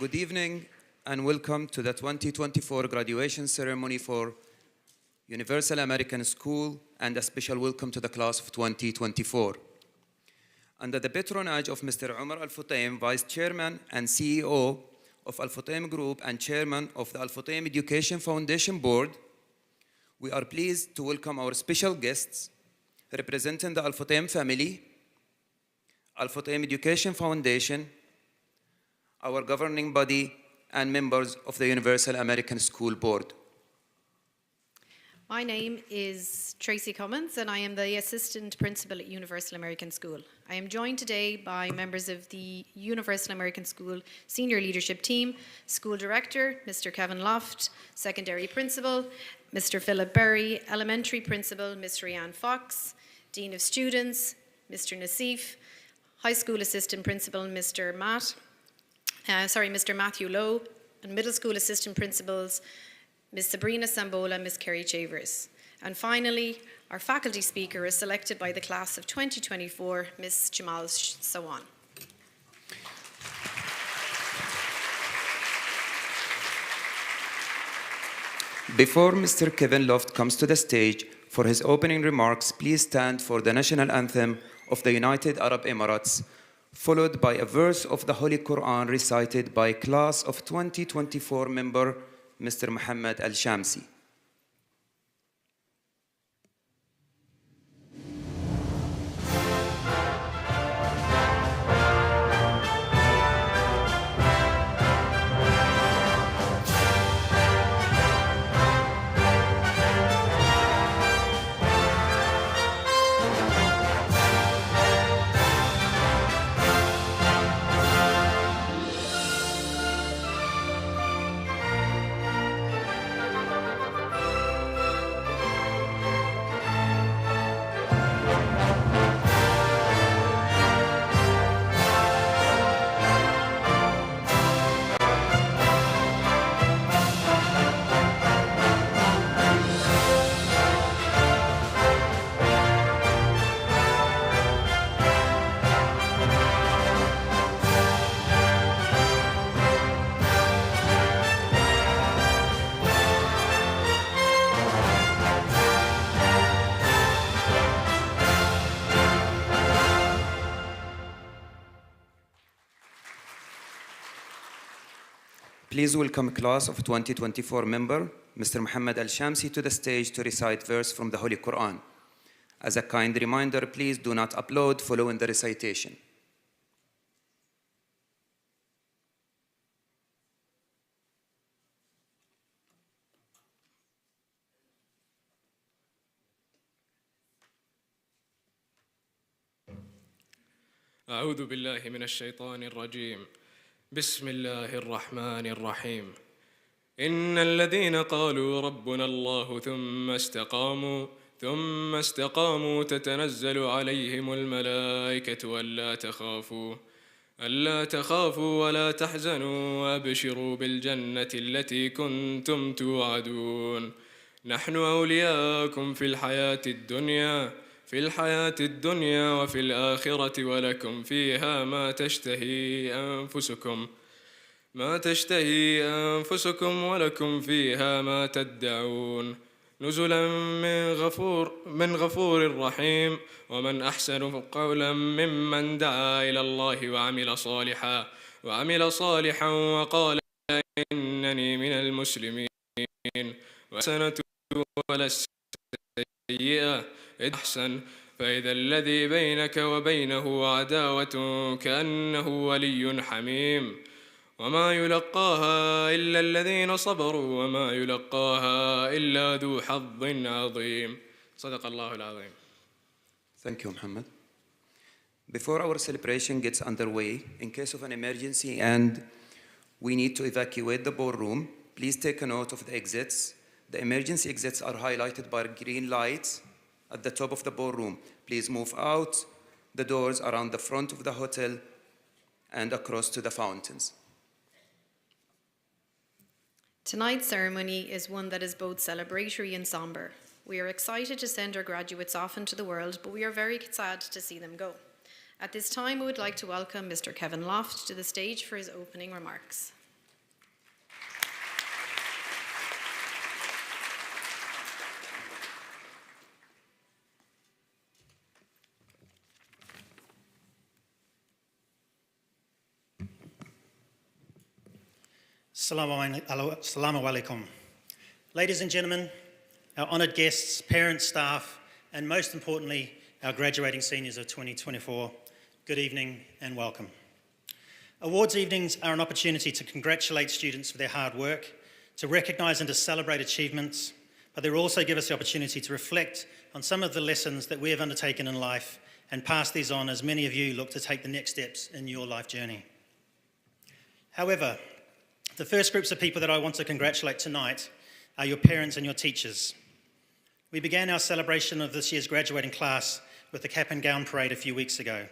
Good evening and welcome to the 2024 graduation ceremony for Universal American School, and a special welcome to the class of 2024. Under the patronage of Mr. Omar Al-Futtaim, Vice Chairman and CEO of Al-Futtaim Group and Chairman of the Al-Futtaim Education Foundation Board, we are pleased to welcome our special guests representing the Al-Futtaim family, Al-Futtaim Education Foundation, our governing body, and members of the Universal American School Board. My name is Tracy Cummins, and I am the Assistant Principal at Universal American School. I am joined today by members of the Universal American School Senior Leadership Team, School Director, Mr. Kevin Loft, Secondary Principal, Mr. Philip Berry, Elementary Principal, Ms. Rianne Fox, Dean of Students, Mr. Nassif, High School Assistant Principal, Mr. Matthew Lowe, and Middle School Assistant Principals, Ms. Sabrina Sambola, Ms. Kerry Chavers. And finally, our faculty speaker is selected by the class of 2024, Ms. Jamal Sawan. Before Mr. Kevin Loft comes to the stage for his opening remarks, please stand for the national anthem of the United Arab Emirates, followed by a verse of the Holy Quran recited by class of 2024 member Mr. Muhammad Al-Shamsi. Please welcome class of 2024 member, Mr. Muhammad Al-Shamsi, to the stage to recite verse from the Holy Quran. As a kind reminder, please do not upload following the recitation. أعوذ بالله من الشيطان الرجيم. بسم الله الرحمن الرحيم. إن الذين قالوا ربنا الله ثم استقاموا تتنزل عليهم الملائكة ألا تخافوا ولا تحزنوا وأبشروا بالجنة التي كنتم توعدون. نحن أولياؤكم في الحياة الدنيا وفي الآخرة ولكم فيها ما تشتهي أنفسكم ولكم فيها ما تدعون. نزلا من غفور رحيم. ومن أحسن قولا ممن دعا إلى الله وعمل صالحا وقال إنني من المسلمين. وحسنة ولا السيئة أحسن، فإذا الذي بينك وبينه عداوة كأنه ولي حميم. وما يلقاها إلا الذين صبروا وما يلقاها إلا ذو حظ عظيم. صدق الله العظيم. Thank you, Muhammad. Before our celebration gets underway, in case of an emergency and we need to evacuate the ballroom, please take a note of the exits. The emergency exits are highlighted by green lights at the top of the ballroom. Please move out the doors around the front of the hotel and across to the fountains. Tonight's ceremony is one that is both celebratory and somber. We are excited to send our graduates off into the world, but we are very sad to see them go. At this time, we would like to welcome Mr. Kevin Loft to the stage for his opening remarks. Assalamu alaikum. Ladies and gentlemen, our honoured guests, parents, staff, and most importantly, our graduating seniors of 2024, good evening and welcome. Awards evenings are an opportunity to congratulate students for their hard work, to recognise and to celebrate achievements, but they also give us the opportunity to reflect on some of the lessons that we have undertaken in life and pass these on as many of you look to take the next steps in your life journey. However, the first groups of people that I want to congratulate tonight are your parents and your teachers. We began our celebration of this year's graduating class with the cap and gown parade a few weeks ago.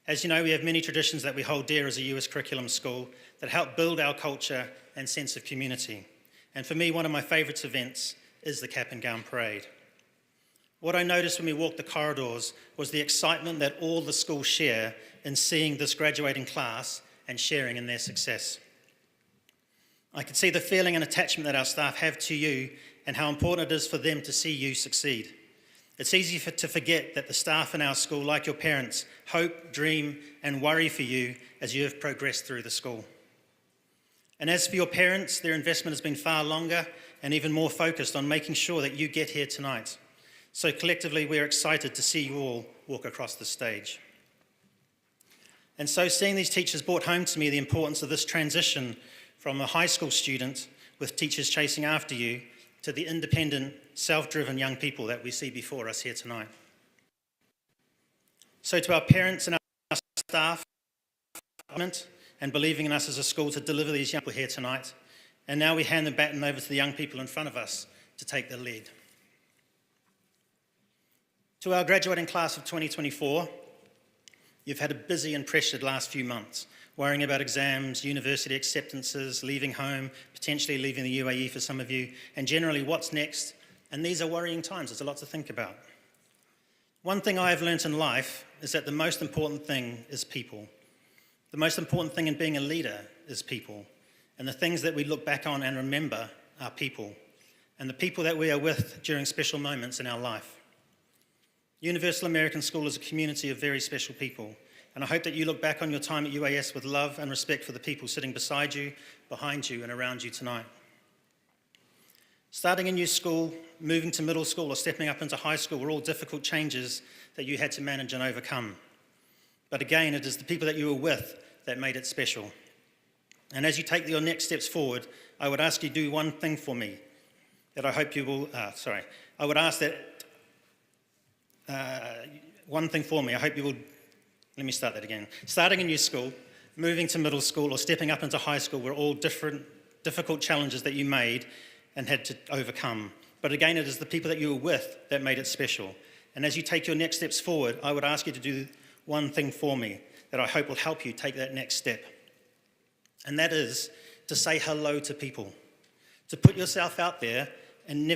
As you know, we have many traditions that we hold dear as a US curriculum school that help build our culture and sense of community. And for me, one of my favourite events is the cap and gown parade. What I noticed when we walked the corridors was the excitement that all the schools share in seeing this graduating class and sharing in their success. I could see the feeling and attachment that our staff have to you and how important it is for them to see you succeed. It's easy to forget that the staff in our school, like your parents, hope, dream, and worry for you as you have progressed through the school. And as for your parents, their investment has been far longer and even more focused on making sure that you get here tonight. So collectively, we're excited to see you all walk across the stage. And so seeing these teachers brought home to me the importance of this transition from a high school student with teachers chasing after you to the independent, self-driven young people that we see before us here tonight. So to our parents and our staff, and believing in us as a school to deliver these young people here tonight, and now we hand the baton over to the young people in front of us to take the lead. To our graduating class of 2024, you've had a busy and pressured last few months, worrying about exams, university acceptances, leaving home, potentially leaving the UAE for some of you, and generally what's next. And these are worrying times. There's a lot to think about. One thing I have learnt in life is that the most important thing is people. The most important thing in being a leader is people. And the things that we look back on and remember are people, and the people that we are with during special moments in our life. Universal American School is a community of very special people. And I hope that you look back on your time at UAS with love and respect for the people sitting beside you, behind you, and around you tonight. Starting a new school, moving to middle school, or stepping up into high school were all difficult changes that you had to manage and overcome. But again, it is the people that you were with that made it special. And as you take your next steps forward, I would ask you to do one thing for me that I hope you will, I would ask that, one thing for me, I hope you will. Let me start that again. Starting a new school, moving to middle school, or stepping up into high school were all difficult challenges that you made and had to overcome. But again, it is the people that you were with that made it special. And as you take your next steps forward, I would ask you to do one thing for me that I hope will help you take that next step. And that is to say hello to people, to put yourself out there and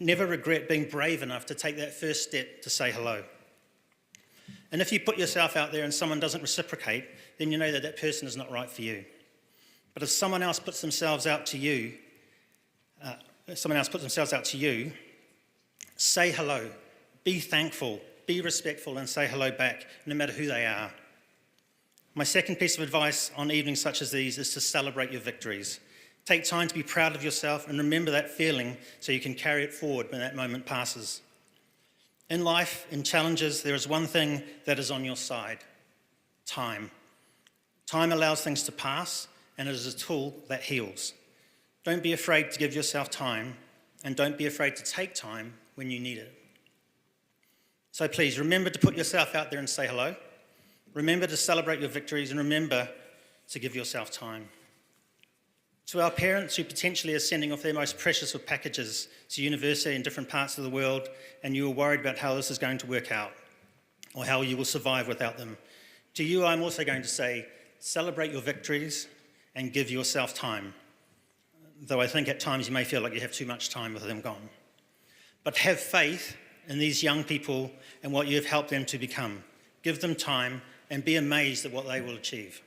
never regret being brave enough to take that first step to say hello. And if you put yourself out there and someone doesn't reciprocate, then you know that that person is not right for you. But if someone else puts themselves out to you, say hello, be thankful, be respectful, and say hello back, no matter who they are. My second piece of advice on evenings such as these is to celebrate your victories. Take time to be proud of yourself and remember that feeling so you can carry it forward when that moment passes. In life, in challenges, there is one thing that is on your side: time. Time allows things to pass, and it is a tool that heals. Don't be afraid to give yourself time, and don't be afraid to take time when you need it. So please, remember to put yourself out there and say hello. Remember to celebrate your victories, and remember to give yourself time. To our parents who potentially are sending off their most precious of packages to university in different parts of the world, and you are worried about how this is going to work out or how you will survive without them, to you I'm also going to say, celebrate your victories and give yourself time. Though I think at times you may feel like you have too much time with them gone. But have faith in these young people and what you have helped them to become. Give them time and be amazed at what they will achieve.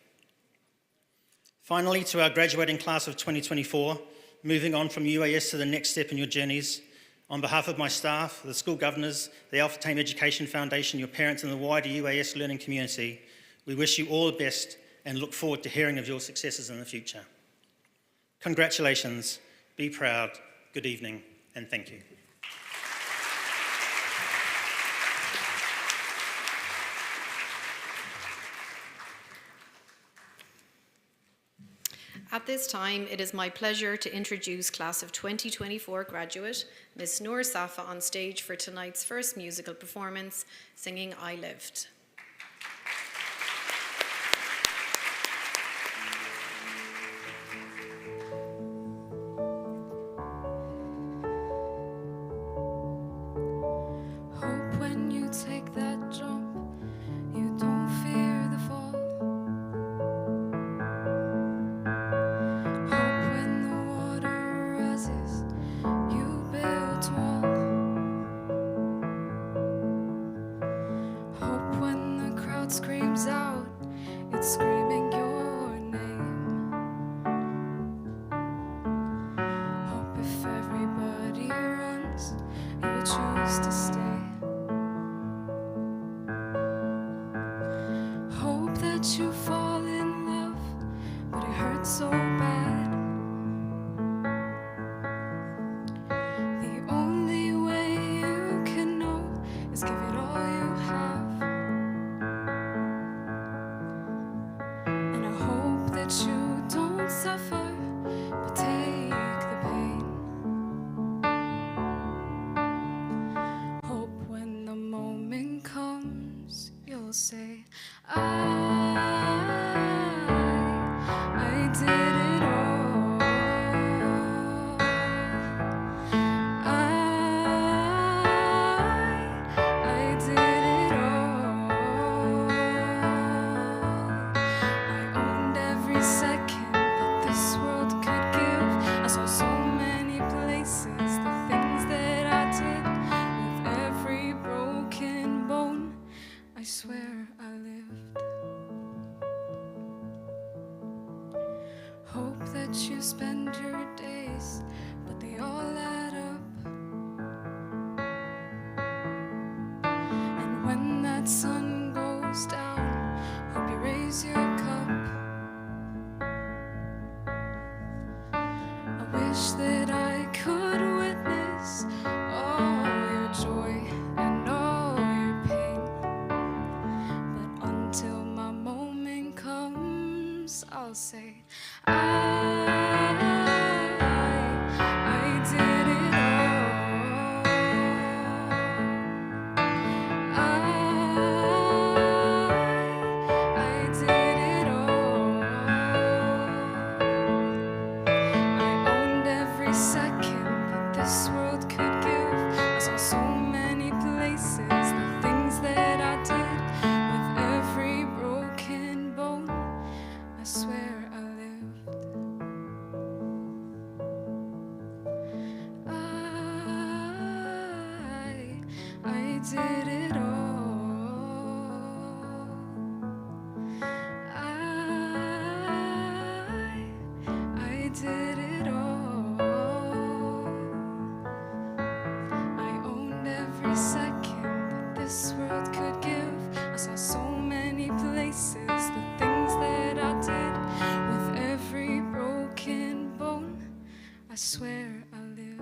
Finally, to our graduating class of 2024, moving on from UAS to the next step in your journeys, on behalf of my staff, the school governors, the Alpha Tame Education Foundation, your parents and the wider UAS learning community, we wish you all the best and look forward to hearing of your successes in the future. Congratulations, be proud, good evening, and thank you. At this time, it is my pleasure to introduce Class of 2024 graduate, Ms. Noor Safa, on stage for tonight's first musical performance, singing I Lived. Hope when you take that jump, you don't fear the fall. Hope when the water rises, you build a wall. Hope when the crowd screams out, it's screaming your name. Hope if everybody runs, you will choose to stay. Hope that you fall in love, but it hurts so bad. The only way you can know is give it all you have. And I hope that you don't suffer, but take the pain. Hope when the moment comes, you'll say, I did it all. I did it all. I owned every second that this world could give. I saw so many places, the things that I did. With every broken bone, I swear I lived. Hope that you spend your days, but they all add up. And when that sun goes down, hope you raise your cup. I wish that I could witness all your joy and all your pain. But until my moment comes, I'll say, I did it all. I did it all. I owned every second that this world could give. I saw so many places, the things that I did. With every broken bone, I swear I lived. I did it all. I did it all. I owned every second that this world could give. I saw so many places, the things that I did. With every broken bone, I swear I lived.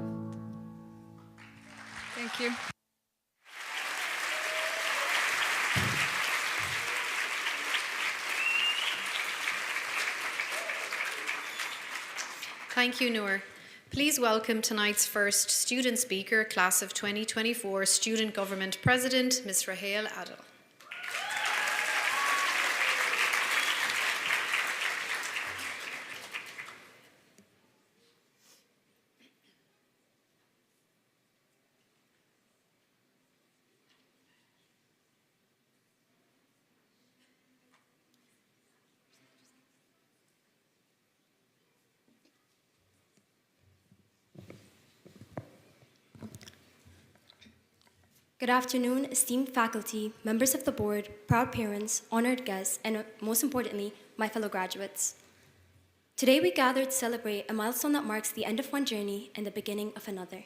Thank you. Thank you, Noor. Please welcome tonight's first student speaker, Class of 2024 Student Government President, Ms. Raheel Adel. Good afternoon, esteemed faculty, members of the board, proud parents, honored guests, and most importantly, my fellow graduates. Today we gather to celebrate a milestone that marks the end of one journey and the beginning of another.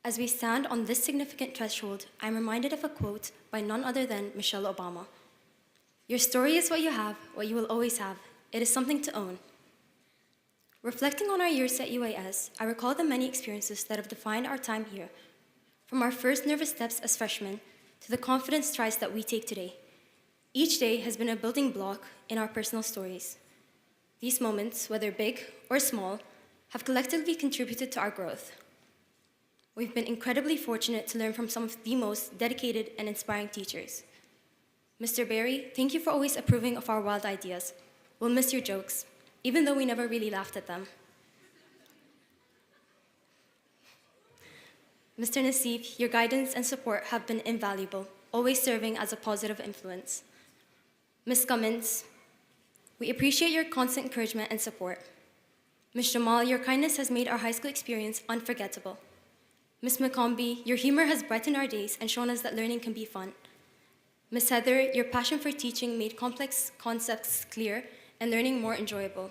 As we stand on this significant threshold, I'm reminded of a quote by none other than Michelle Obama. Your story is what you have, what you will always have. It is something to own. Reflecting on our years at UAS, I recall the many experiences that have defined our time here. From our first nervous steps as freshmen to the confident strides that we take today. Each day has been a building block in our personal stories. These moments, whether big or small, have collectively contributed to our growth. We've been incredibly fortunate to learn from some of the most dedicated and inspiring teachers. Mr. Berry, thank you for always approving of our wild ideas. We'll miss your jokes, even though we never really laughed at them. Mr. Nassif, your guidance and support have been invaluable, always serving as a positive influence. Ms. Cummins, we appreciate your constant encouragement and support. Ms. Jamal, your kindness has made our high school experience unforgettable. Ms. McCombie, your humor has brightened our days and shown us that learning can be fun. Ms. Heather, your passion for teaching made complex concepts clear and learning more enjoyable.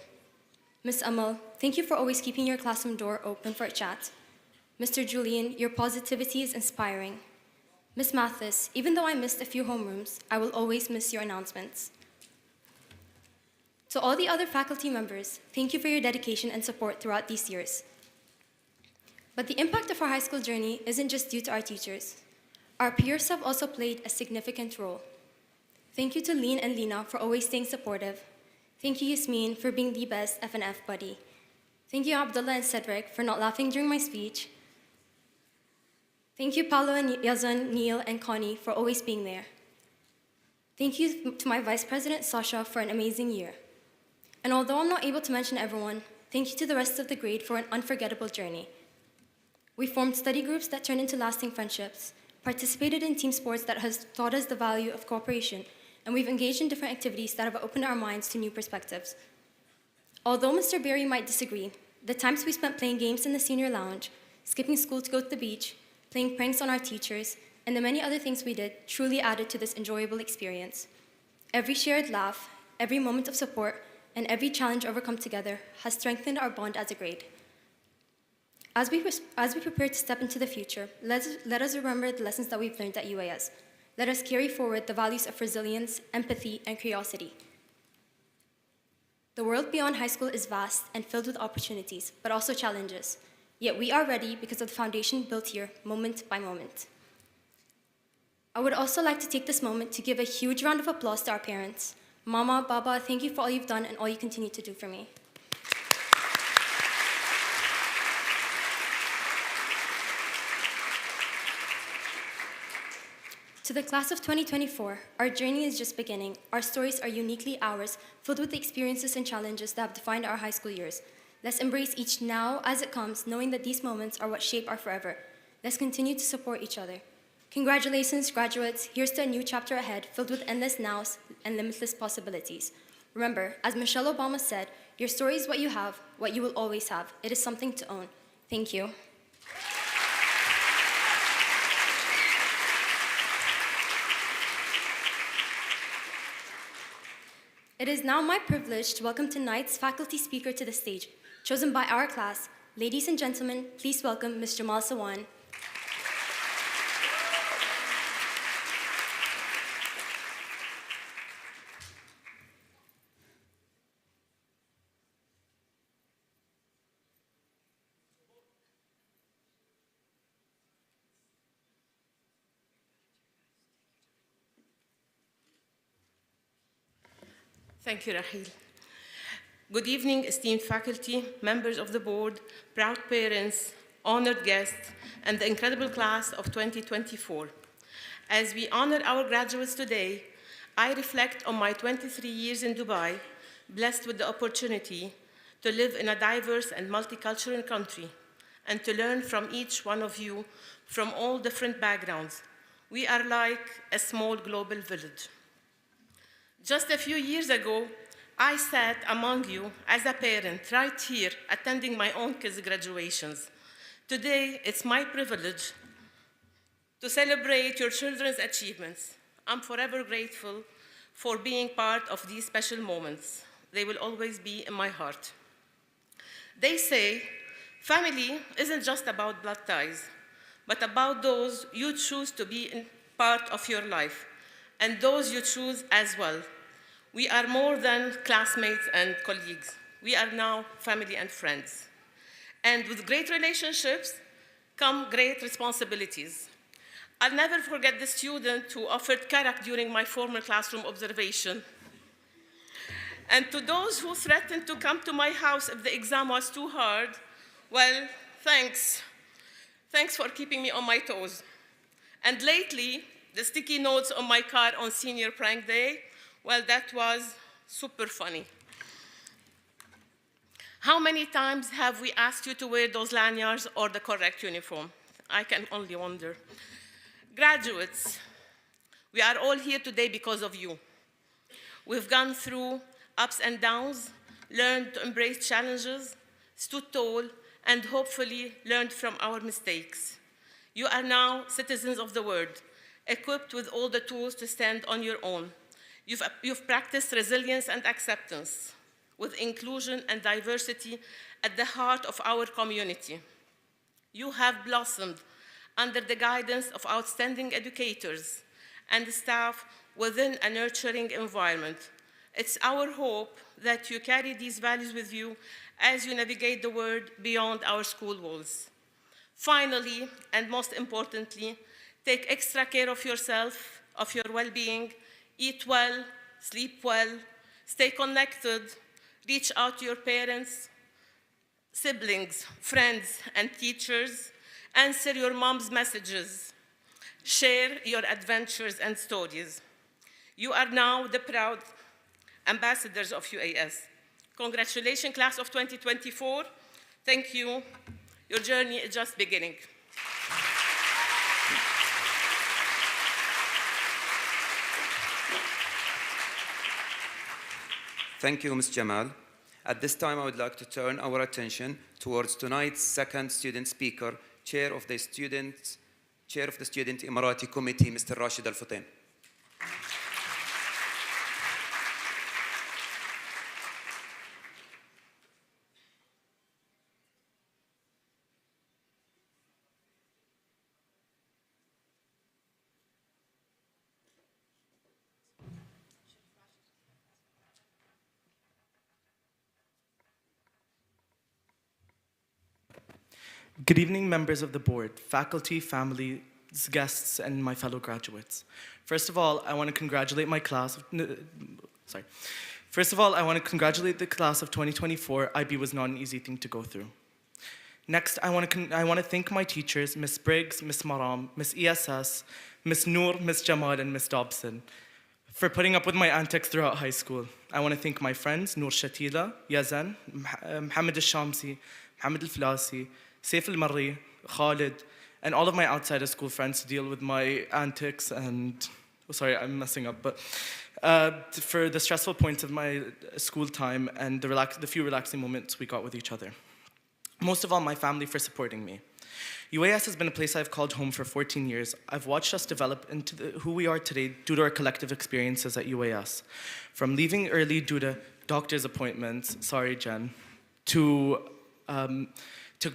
Ms. Amal, thank you for always keeping your classroom door open for a chat. Mr. Julian, your positivity is inspiring. Ms. Mathis, even though I missed a few homerooms, I will always miss your announcements. To all the other faculty members, thank you for your dedication and support throughout these years. But the impact of our high school journey isn't just due to our teachers. Our peers have also played a significant role. Thank you to Lean and Lena for always staying supportive. Thank you, Yasmin, for being the best F&F buddy. Thank you, Abdullah and Cedric, for not laughing during my speech. Thank you, Paolo and Yazan, Neil, and Connie, for always being there. Thank you to my Vice President, Sasha, for an amazing year. And although I'm not able to mention everyone, thank you to the rest of the grade for an unforgettable journey. We formed study groups that turned into lasting friendships, participated in team sports that has taught us the value of cooperation, and we've engaged in different activities that have opened our minds to new perspectives. Although Mr. Berry might disagree, the times we spent playing games in the senior lounge, skipping school to go to the beach, playing pranks on our teachers, and the many other things we did truly added to this enjoyable experience. Every shared laugh, every moment of support, and every challenge overcome together has strengthened our bond as a grade. As we prepare to step into the future, let us remember the lessons that we've learned at UAS. Let us carry forward the values of resilience, empathy, and curiosity. The world beyond high school is vast and filled with opportunities, but also challenges. Yet we are ready because of the foundation built here, moment by moment. I would also like to take this moment to give a huge round of applause to our parents. Mama, Baba, thank you for all you've done and all you continue to do for me. To the class of 2024, our journey is just beginning. Our stories are uniquely ours, filled with the experiences and challenges that have defined our high school years. Let's embrace each now as it comes, knowing that these moments are what shape our forever. Let's continue to support each other. Congratulations, graduates. Here's to a new chapter ahead, filled with endless nows and limitless possibilities. Remember, as Michelle Obama said, your story is what you have, what you will always have. It is something to own. Thank you. It is now my privilege to welcome tonight's faculty speaker to the stage, chosen by our class. Ladies and gentlemen, please welcome Ms. Jamal Sawan. Thank you, Rahil. Good evening, esteemed faculty, members of the board, proud parents, honored guests, and the incredible class of 2024. As we honor our graduates today, I reflect on my 23 years in Dubai, blessed with the opportunity to live in a diverse and multicultural country, and to learn from each one of you from all different backgrounds. We are like a small global village. Just a few years ago, I sat among you as a parent right here attending my own kids' graduations. Today, it's my privilege to celebrate your children's achievements. I'm forever grateful for being part of these special moments. They will always be in my heart. They say family isn't just about blood ties, but about those you choose to be in part of your life, and those you choose as well. We are more than classmates and colleagues. we are now family and friends. And with great relationships come great responsibilities. I'll never forget the student who offered karak during my formal classroom observation. And to those who threatened to come to my house if the exam was too hard, well, thanks. Thanks for keeping me on my toes. And lately, the sticky notes on my car on senior prank day, well, that was super funny. How many times have we asked you to wear those lanyards or the correct uniform? I can only wonder. Graduates, we are all here today because of you. We've gone through ups and downs, learned to embrace challenges, stood tall, and hopefully learned from our mistakes. You are now citizens of the world, equipped with all the tools to stand on your own. You've practiced resilience and acceptance, with inclusion and diversity at the heart of our community. You have blossomed under the guidance of outstanding educators and staff within a nurturing environment. It's our hope that you carry these values with you as you navigate the world beyond our school walls. Finally, and most importantly, take extra care of yourself, of your well-being, eat well, sleep well, stay connected, reach out to your parents, siblings, friends, and teachers, answer your mom's messages, share your adventures and stories. You are now the proud ambassadors of UAS. Congratulations, class of 2024. Thank you. Your journey is just beginning. Thank you, Ms. Jamal. At this time, I would like to turn our attention towards tonight's second student speaker, Chair of the Student Emirati Committee, Mr. Rashid Al-Futain. Good evening, members of the board, faculty, families, guests, and my fellow graduates. First of all, I want to congratulate my class. First of all, I want to congratulate the class of 2024. IB was not an easy thing to go through. Next, I want to thank my teachers, Ms. Briggs, Ms. Maram, Ms. ESS, Ms. Noor, Ms. Jamal, and Ms. Dobson, for putting up with my antics throughout high school. I want to thank my friends, Noor Shatila, Yazan, Mohammed Al-Shamsi, Mohammed Al-Flasi, Saif Al-Marri, Khalid, and all of my outside of school friends to deal with my antics and, sorry, I'm messing up, but for the stressful points of my school time and the few relaxing moments we got with each other. Most of all, my family for supporting me. UAS has been a place I've called home for 14 years. I've watched us develop into who we are today due to our collective experiences at UAS. From leaving early due to doctor's appointments, sorry, Jen, to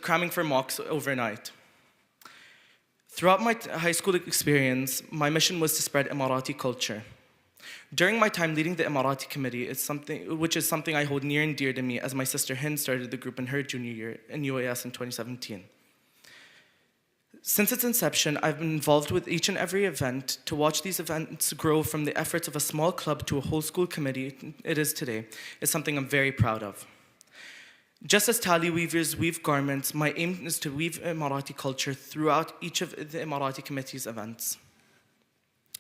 cramming for mocks overnight. Throughout my high school experience, my mission was to spread Emirati culture. During my time leading the Emirati committee, which is something I hold near and dear to me, as my sister Hind started the group in her junior year in UAS in 2017. Since its inception, I've been involved with each and every event. To watch these events grow from the efforts of a small club to a whole school committee it is today is something I'm very proud of. Just as tally weavers weave garments, my aim is to weave Emirati culture throughout each of the Emirati committee's events.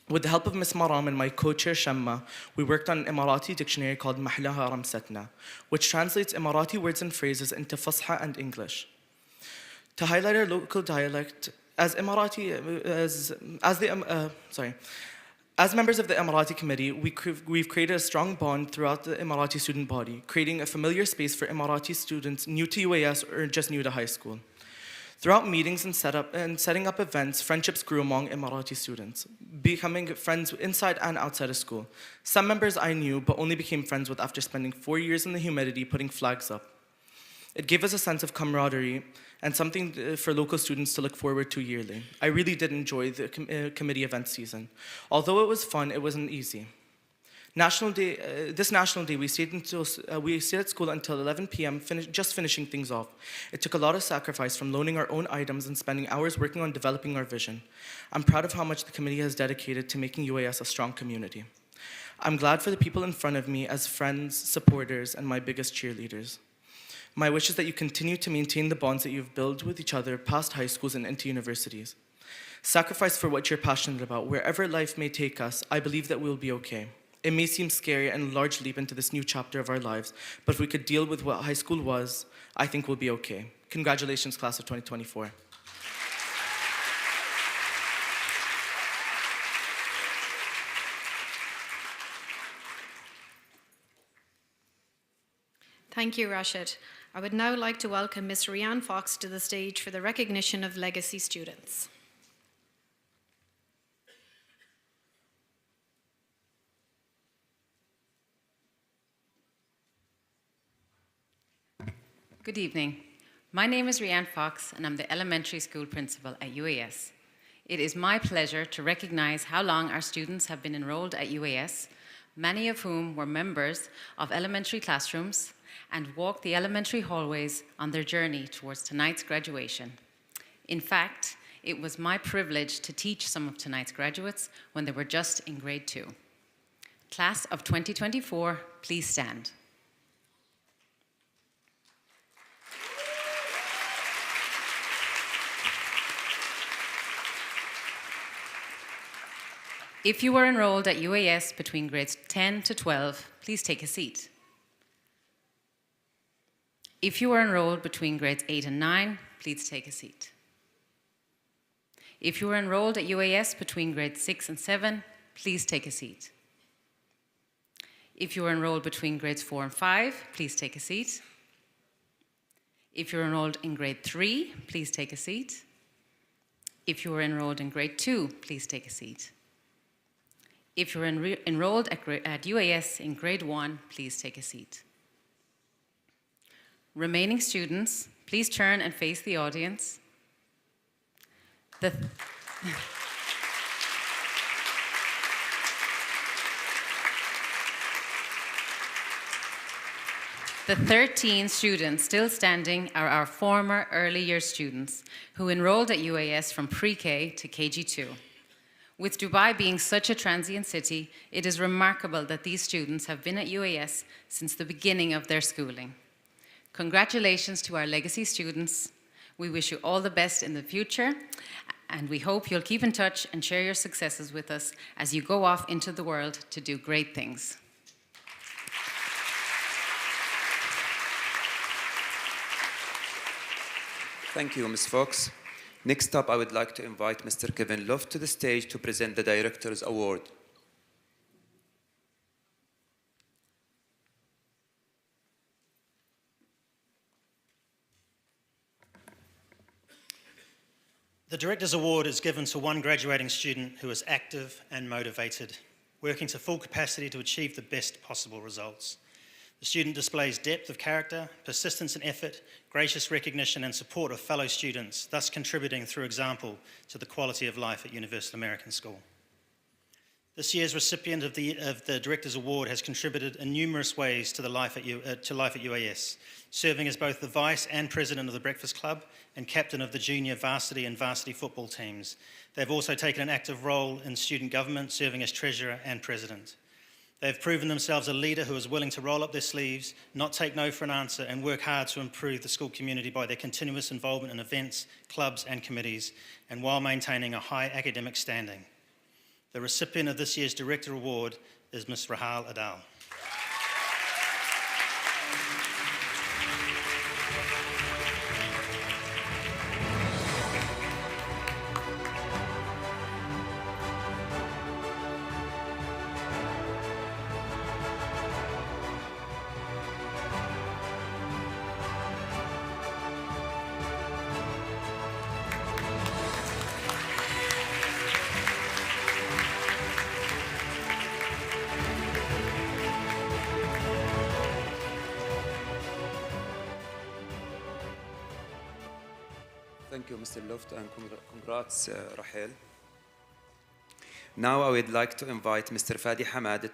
With the help of Ms. Maram and my co-chair Shamma, we worked on an Emirati dictionary called Mahlaha Ramsatna, which translates Emirati words and phrases into Fusha and English. To highlight our local dialect, as members of the Emirati committee, we've created a strong bond throughout the Emirati student body, creating a familiar space for Emirati students new to UAS or just new to high school. Throughout meetings and setting up events, friendships grew among Emirati students, becoming friends inside and outside of school. Some members I knew, but only became friends with after spending 4 years in the humidity putting flags up. It gave us a sense of camaraderie and something for local students to look forward to yearly. I really did enjoy the committee event season. Although it was fun, it wasn't easy. This National Day, we stayed at school until 11 p.m., just finishing things off. It took a lot of sacrifice, from loaning our own items and spending hours working on developing our vision. I'm proud of how much the committee has dedicated to making UAS a strong community. I'm glad for the people in front of me as friends, supporters, and my biggest cheerleaders. My wish is that you continue to maintain the bonds that you've built with each other past high schools and into universities. Sacrifice for what you're passionate about. Wherever life may take us, I believe that we'll be okay. It may seem scary and a large leap into this new chapter of our lives, but if we could deal with what high school was, I think we'll be okay. Congratulations, class of 2024. Thank you, Rashid. I would now like to welcome Ms. Rianne Fox to the stage for the recognition of legacy students. Good evening. My name is Rianne Fox, and I'm the elementary school principal at UAS. It is my pleasure to recognize how long our students have been enrolled at UAS, many of whom were members of elementary classrooms and walked the elementary hallways on their journey towards tonight's graduation. In fact, it was my privilege to teach some of tonight's graduates when they were just in grade 2. Class of 2024, please stand. If you were enrolled at UAS between grades 10 to 12, please take a seat. If you were enrolled between grades 8 and 9, please take a seat. If you were enrolled at UAS between grades 6 and 7, please take a seat. If you were enrolled between grades 4 and 5, please take a seat. If you're enrolled in grade 3, please take a seat. If you were enrolled in grade 2, please take a seat. If you're enrolled at UAS in grade 1, please take a seat. Remaining students, please turn and face the audience. The 13 students still standing are our former early year students who enrolled at UAS from pre-K to KG2. With Dubai being such a transient city, it is remarkable that these students have been at UAS since the beginning of their schooling. Congratulations to our legacy students. We wish you all the best in the future, and we hope you'll keep in touch and share your successes with us as you go off into the world to do great things. Thank you, Ms. Fox. Next up, I would like to invite Mr. Kevin Luft to the stage to present the Director's Award. The Director's Award is given to one graduating student who is active and motivated, working to full capacity to achieve the best possible results. The student displays depth of character, persistence and effort, gracious recognition and support of fellow students, thus contributing through example to the quality of life at Universal American School. This year's recipient of the Director's Award has contributed in numerous ways to life at UAS, serving as both the Vice and President of the Breakfast Club and Captain of the Junior Varsity and Varsity football teams. They've also taken an active role in student government, serving as Treasurer and President. They've proven themselves a leader who is willing to roll up their sleeves, not take no for an answer, and work hard to improve the school community by their continuous involvement in events, clubs and committees, and while maintaining a high academic standing. The recipient of this year's Director Award is Ms. Rahal Adal. Thank you, Mr. Luft, and congrats, Rahel. Now I would like to invite Mr. Fadi Hamad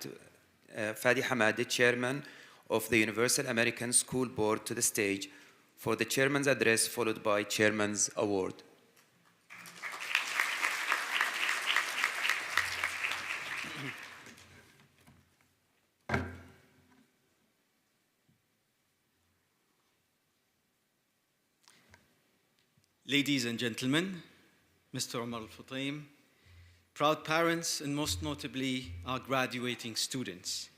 Fadi Hamadi, Chairman of the Universal American School Board, to the stage for the Chairman's address, followed by Chairman's Award. Ladies and gentlemen, Mr. Omar Al-Futaim, proud parents, and most notably our graduating students.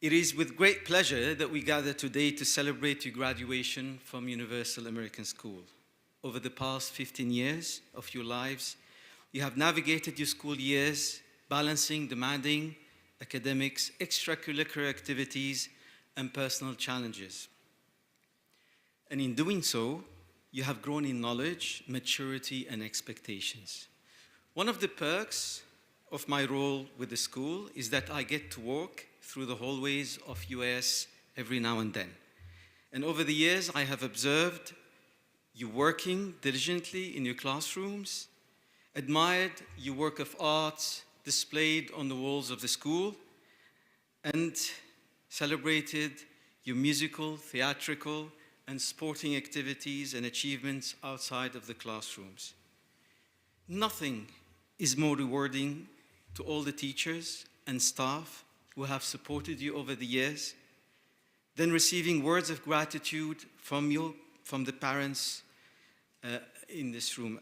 It is with great pleasure that we gather today to celebrate your graduation from Universal American School. Over the past 15 years of your lives, you have navigated your school years, balancing demanding academics, extracurricular activities, and personal challenges. And in doing so, you have grown in knowledge, maturity, and expectations. One of the perks of my role with the school is that I get to walk through the hallways of UAS every now and then. And over the years, I have observed you working diligently in your classrooms, admired your work of art displayed on the walls of the school, and celebrated your musical, theatrical, and sporting activities and achievements outside of the classrooms. Nothing is more rewarding to all the teachers and staff who have supported you over the years than receiving words of gratitude from you, from the parents in this room,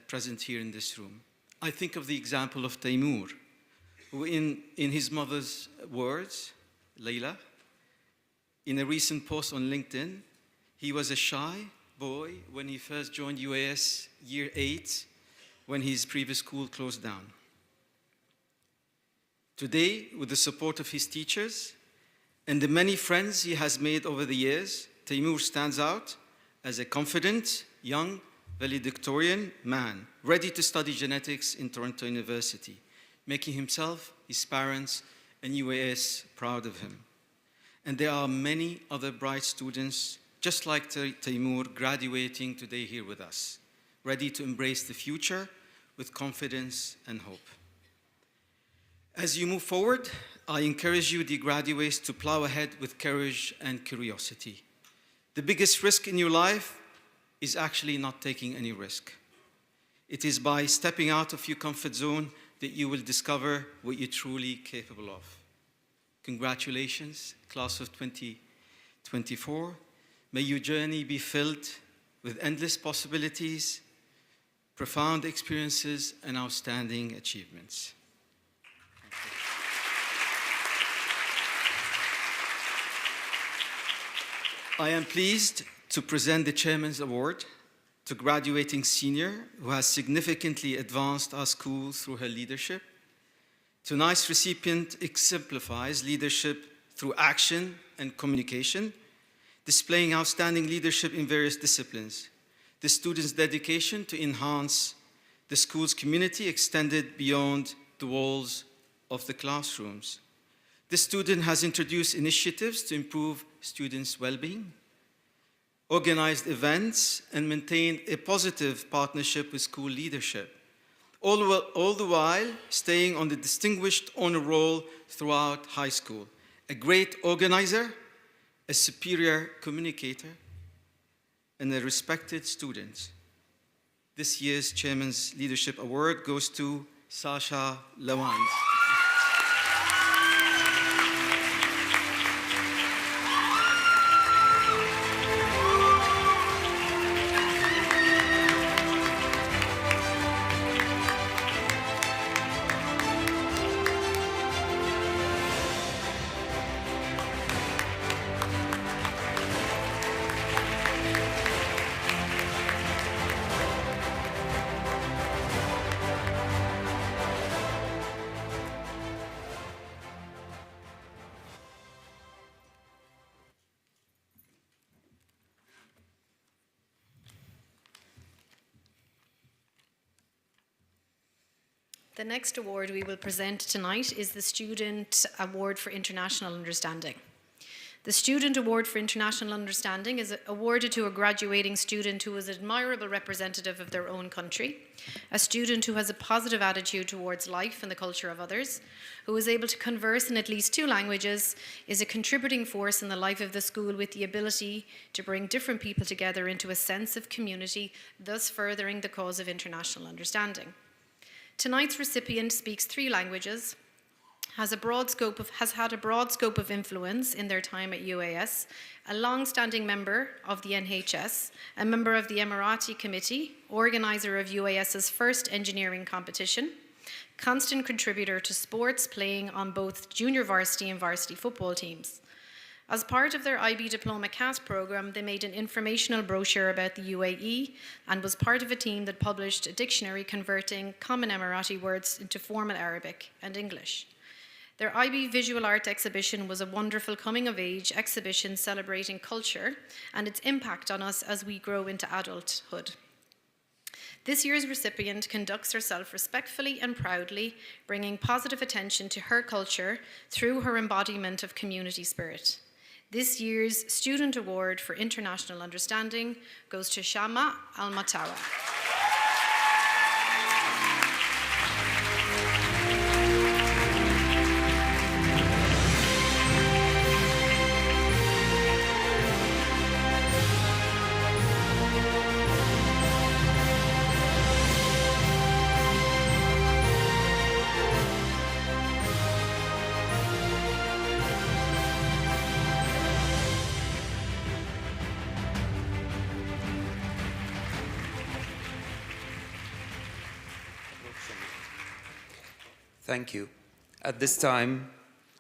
present here in this room. I think of the example of Taimur, who in his mother's words, Layla, in a recent post on LinkedIn, he was a shy boy when he first joined UAS year 8, when his previous school closed down. Today, with the support of his teachers and the many friends he has made over the years, Taimur stands out as a confident, young, valedictorian man, ready to study genetics in Toronto University, making himself, his parents, and UAS proud of him. And there are many other bright students just like Taimur, graduating today here with us, ready to embrace the future with confidence and hope. As you move forward, I encourage you, dear graduates, to plow ahead with courage and curiosity. The biggest risk in your life is actually not taking any risk. It is by stepping out of your comfort zone that you will discover what you're truly capable of. Congratulations, class of 2024. May your journey be filled with endless possibilities, profound experiences, and outstanding achievements. I am pleased to present the Chairman's Award to graduating senior who has significantly advanced our school through her leadership. Tonight's recipient exemplifies leadership through action and communication, displaying outstanding leadership in various disciplines. The student's dedication to enhance the school's community extended beyond the walls of the classrooms. The student has introduced initiatives to improve students' well-being, organized events, and maintained a positive partnership with school leadership, all the while staying on the distinguished honor roll throughout high school. A great organizer, a superior communicator, and a respected student. This year's Chairman's Leadership Award goes to Sasha Lawand. The next award we will present tonight is the Student Award for International Understanding. The Student Award for International Understanding is awarded to a graduating student who is an admirable representative of their own country, a student who has a positive attitude towards life and the culture of others, who is able to converse in at least 2 languages, is a contributing force in the life of the school with the ability to bring different people together into a sense of community, thus furthering the cause of international understanding. Tonight's recipient speaks 3 languages, has had a broad scope of influence in their time at UAS, a long-standing member of the NHS, a member of the Emirati Committee, organizer of UAS's first engineering competition, constant contributor to sports, playing on both junior varsity and varsity football teams. As part of their IB Diploma CAT programme, they made an informational brochure about the UAE and was part of a team that published a dictionary converting common Emirati words into formal Arabic and English. Their IB Visual Art exhibition was a wonderful coming-of-age exhibition celebrating culture and its impact on us as we grow into adulthood. This year's recipient conducts herself respectfully and proudly, bringing positive attention to her culture through her embodiment of community spirit. This year's Student Award for International Understanding goes to Shama Al-Matawa. Thank you. At this time,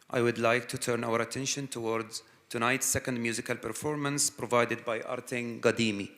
I would like to turn our attention towards tonight's second musical performance provided by Arting Gadimi.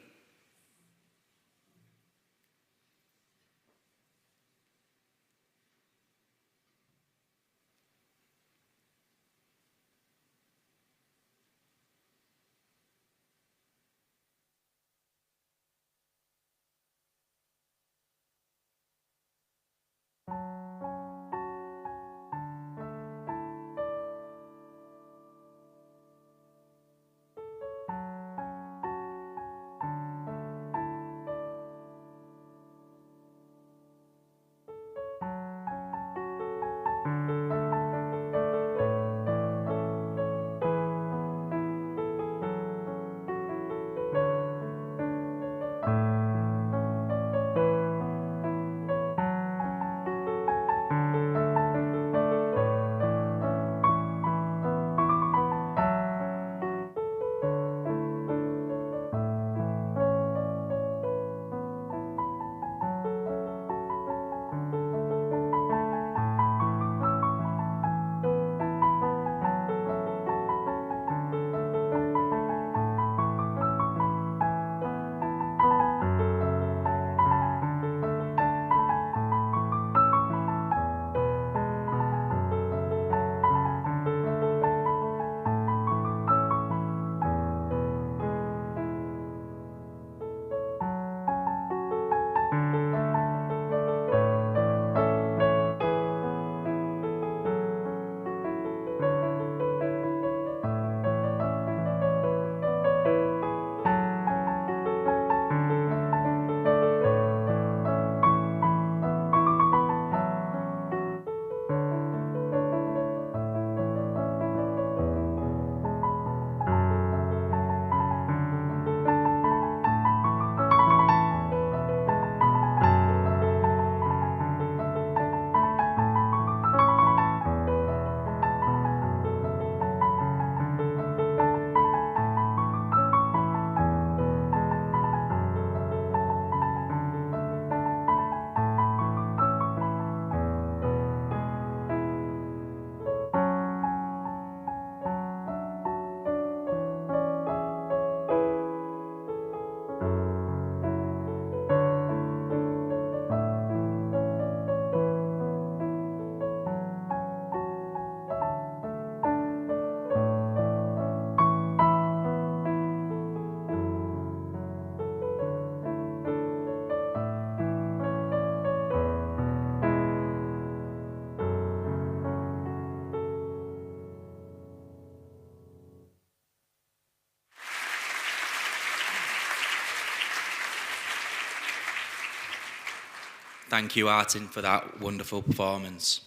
Thank you, Artin, for that wonderful performance.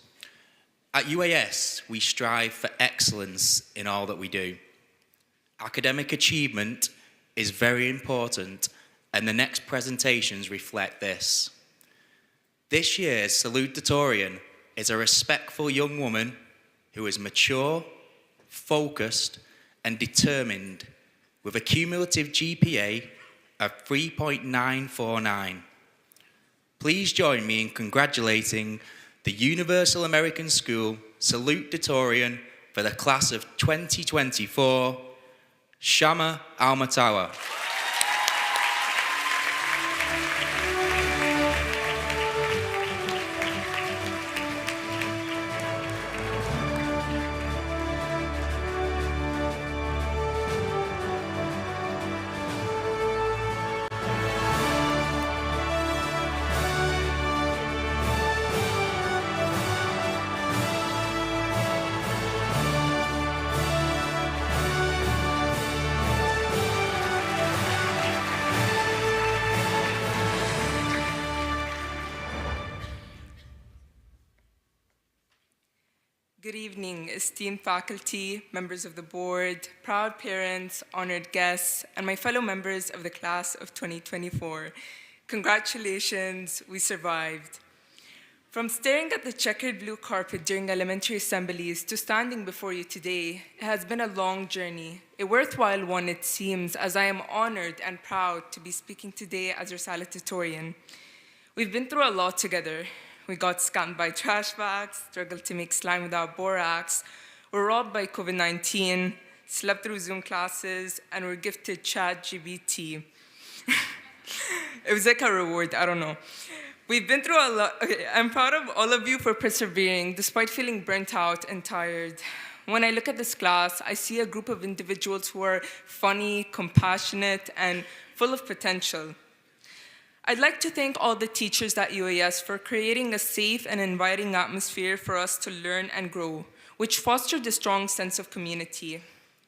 At UAS, we strive for excellence in all that we do. Academic achievement is very important, and the next presentations reflect this. This year's salutatorian is a respectful young woman who is mature, focused, and determined, with a cumulative GPA of 3.949. Please join me in congratulating the Universal American School salutatorian for the class of 2024, Shama Almatawa. Good evening, esteemed faculty, members of the board, proud parents, honored guests, and my fellow members of the class of 2024. Congratulations, we survived. From staring at the checkered blue carpet during elementary assemblies to standing before you today, it has been a long journey, a worthwhile one it seems, as I am honored and proud to be speaking today as your salutatorian. We've been through a lot together. We got scammed by trash bags, struggled to make slime without borax, were robbed by COVID-19, slept through Zoom classes, and were gifted ChatGPT. It was like a reward, I don't know. We've been through a lot. Okay, I'm proud of all of you for persevering despite feeling burnt out and tired. When I look at this class, I see a group of individuals who are funny, compassionate, and full of potential. I'd like to thank all the teachers at UAS for creating a safe and inviting atmosphere for us to learn and grow, which fostered a strong sense of community.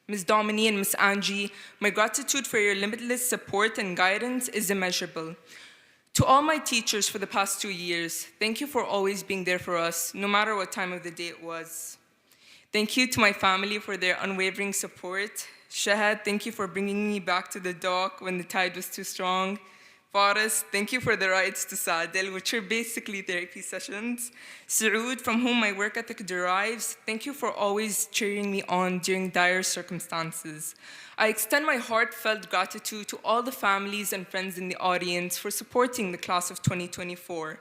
Ms. Domini and Ms. Angie, my gratitude for your limitless support and guidance is immeasurable. To all my teachers for the past 2 years, thank you for always being there for us, no matter what time of the day it was. Thank you to my family for their unwavering support. Shahad, thank you for bringing me back to the dock when the tide was too strong. Faris, thank you for the rides to Sadel, which are basically therapy sessions. Saoud, from whom my work ethic derives, thank you for always cheering me on during dire circumstances. I extend my heartfelt gratitude to all the families and friends in the audience for supporting the class of 2024.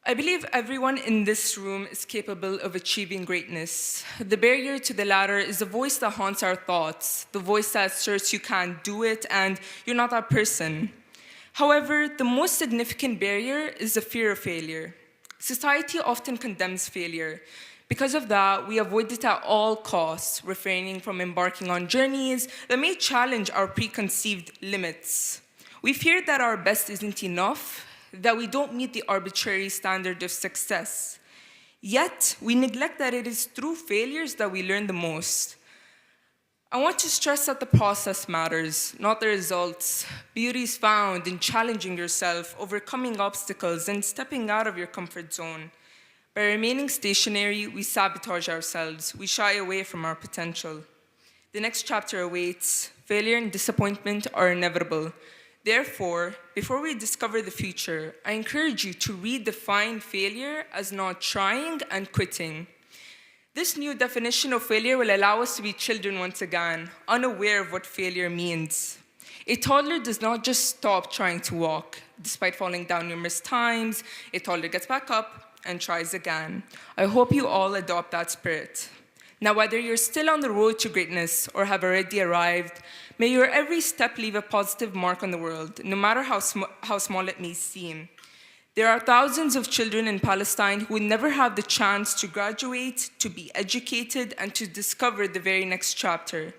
I believe everyone in this room is capable of achieving greatness. The barrier to the latter is the voice that haunts our thoughts, the voice that asserts you can't do it and you're not that person. However, the most significant barrier is the fear of failure. Society often condemns failure. Because of that, we avoid it at all costs, refraining from embarking on journeys that may challenge our preconceived limits. We fear that our best isn't enough, that we don't meet the arbitrary standard of success. Yet, we neglect that it is through failures that we learn the most. I want to stress that the process matters, not the results. Beauty is found in challenging yourself, overcoming obstacles, and stepping out of your comfort zone. By remaining stationary, we sabotage ourselves. We shy away from our potential. The next chapter awaits. Failure and disappointment are inevitable. Therefore, before we discover the future, I encourage you to redefine failure as not trying and quitting. This new definition of failure will allow us to be children once again, unaware of what failure means. A toddler does not just stop trying to walk. Despite falling down numerous times, a toddler gets back up and tries again. I hope you all adopt that spirit. Now, whether you're still on the road to greatness or have already arrived, may your every step leave a positive mark on the world, no matter how small it may seem. There are thousands of children in Palestine who will never have the chance to graduate, to be educated, and to discover the very next chapter.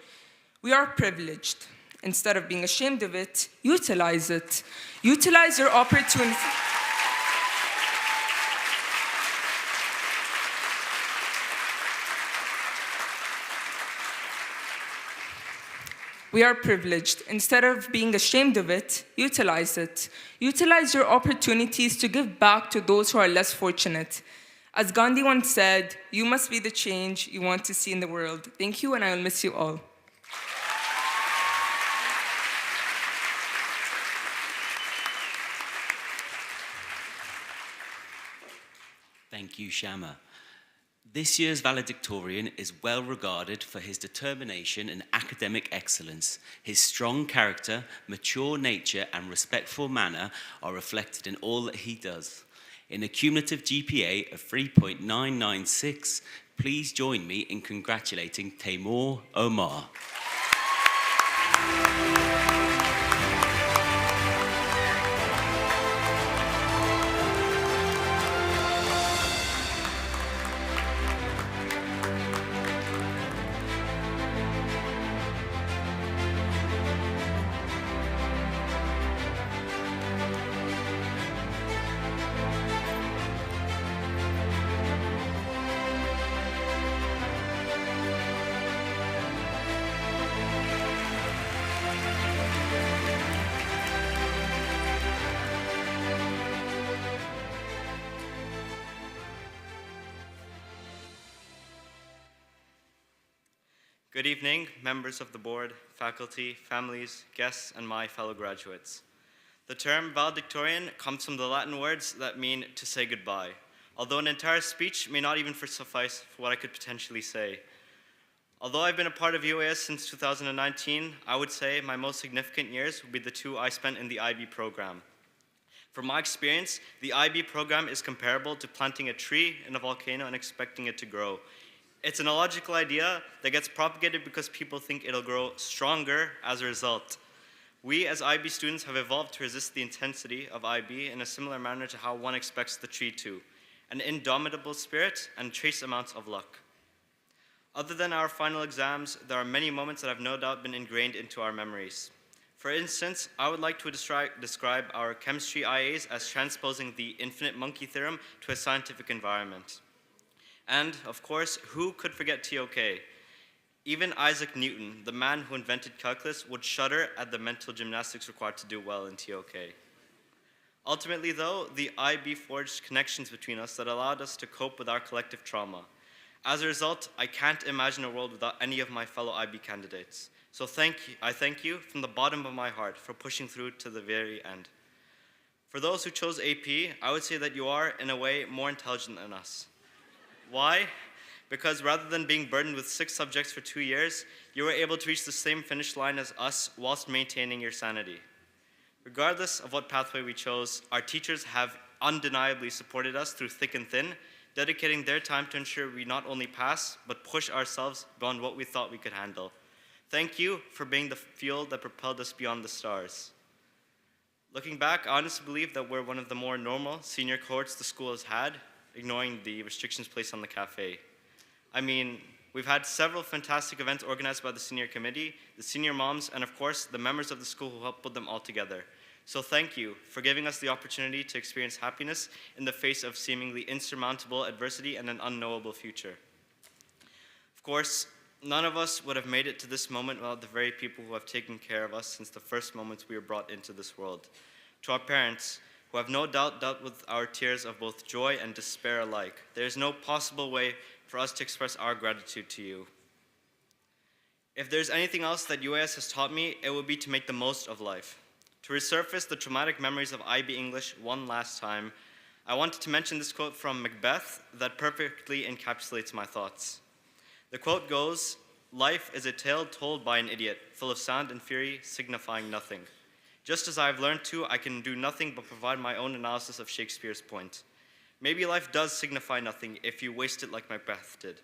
We are privileged. Instead of being ashamed of it, utilize it. Utilize your opportunity. We are privileged. Instead of being ashamed of it, utilize it. Utilize your opportunities to give back to those who are less fortunate. As Gandhi once said, you must be the change you want to see in the world. Thank you, and I will miss you all. Thank you, Shama. This year's valedictorian is well regarded for his determination and academic excellence. His strong character, mature nature, and respectful manner are reflected in all that he does. In a cumulative GPA of 3.996, please join me in congratulating Taimur Omar. Good evening, members of the board, faculty, families, guests, and my fellow graduates. The term valedictorian comes from the Latin words that mean to say goodbye, although an entire speech may not even suffice for what I could potentially say. Although I've been a part of UAS since 2019, I would say my most significant years would be the 2 I spent in the IB program. From my experience, the IB program is comparable to planting a tree in a volcano and expecting it to grow. It's an illogical idea that gets propagated because people think it'll grow stronger as a result. We as IB students have evolved to resist the intensity of IB in a similar manner to how one expects the tree to, an indomitable spirit and trace amounts of luck. Other than our final exams, there are many moments that have no doubt been ingrained into our memories. For instance, I would like to describe our chemistry IAs as transposing the infinite monkey theorem to a scientific environment. And, of course, who could forget TOK? Even Isaac Newton, the man who invented calculus, would shudder at the mental gymnastics required to do well in TOK. Ultimately, though, the IB forged connections between us that allowed us to cope with our collective trauma. As a result, I can't imagine a world without any of my fellow IB candidates. So I thank you from the bottom of my heart for pushing through to the very end. For those who chose AP, I would say that you are, in a way, more intelligent than us. Why? Because rather than being burdened with 6 subjects for 2 years, you were able to reach the same finish line as us whilst maintaining your sanity. Regardless of what pathway we chose, our teachers have undeniably supported us through thick and thin, dedicating their time to ensure we not only pass, but push ourselves beyond what we thought we could handle. Thank you for being the fuel that propelled us beyond the stars. Looking back, I honestly believe that we're one of the more normal senior cohorts the school has had, ignoring the restrictions placed on the cafe. I mean, we've had several fantastic events organized by the senior committee, the senior moms, and of course, the members of the school who helped put them all together. So thank you for giving us the opportunity to experience happiness in the face of seemingly insurmountable adversity and an unknowable future. Of course, none of us would have made it to this moment without the very people who have taken care of us since the first moments we were brought into this world. To our parents, who have no doubt dealt with our tears of both joy and despair alike, there is no possible way for us to express our gratitude to you. If there's anything else that UAS has taught me, it would be to make the most of life. To resurface the traumatic memories of IB English one last time, I wanted to mention this quote from Macbeth that perfectly encapsulates my thoughts. The quote goes, "Life is a tale told by an idiot, full of sound and fury, signifying nothing. Just as I've learned to, I can do nothing but provide my own analysis of Shakespeare's point. Maybe life does signify nothing if you waste it like Macbeth did.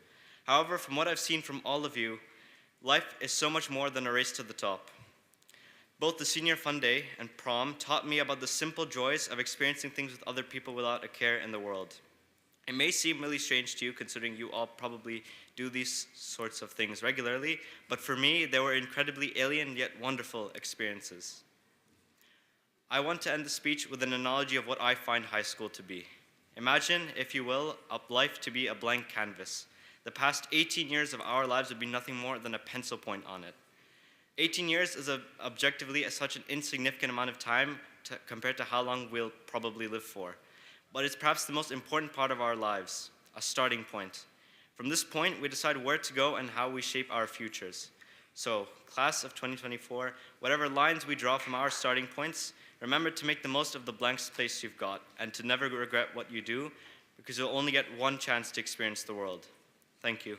However, from what I've seen from all of you, life is so much more than a race to the top. Both the senior fun day and prom taught me about the simple joys of experiencing things with other people without a care in the world. It may seem really strange to you, considering you all probably do these sorts of things regularly, but for me, they were incredibly alien yet wonderful experiences. I want to end the speech with an analogy of what I find high school to be. Imagine, if you will, life to be a blank canvas. The past 18 years of our lives would be nothing more than a pencil point on it. 18 years is objectively such an insignificant amount of time compared to how long we'll probably live for. But it's perhaps the most important part of our lives, a starting point. From this point, we decide where to go and how we shape our futures. So, class of 2024, whatever lines we draw from our starting points, remember to make the most of the blank space you've got and to never regret what you do, because you'll only get one chance to experience the world. Thank you.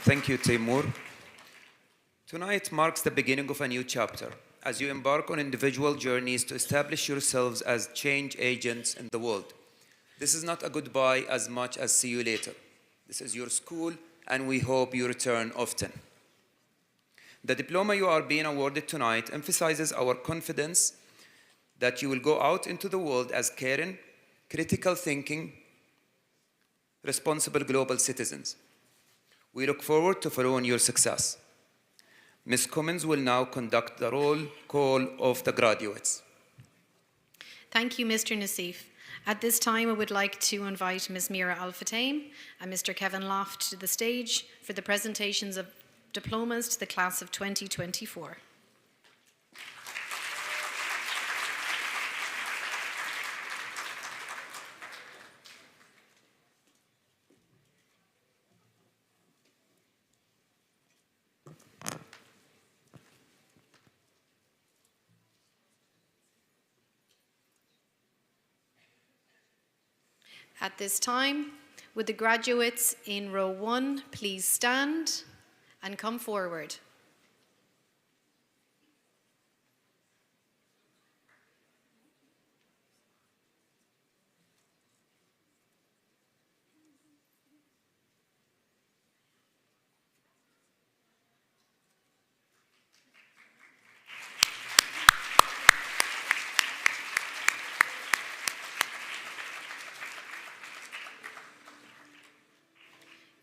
Thank you, Timur. Tonight marks the beginning of a new chapter as you embark on individual journeys to establish yourselves as change agents in the world. This is not a goodbye as much as see you later. This is your school, and we hope you return often. The diploma you are being awarded tonight emphasizes our confidence that you will go out into the world as caring, critical thinking, responsible global citizens. We look forward to following your success. Ms. Cummins will now conduct the roll call of the graduates. Thank you, Mr. Nassif. At this time, I would like to invite Ms. Mira Al-Fataim and Mr. Kevin Loft to the stage for the presentations of diplomas to the class of 2024. At this time, would the graduates in row 1 please stand and come forward?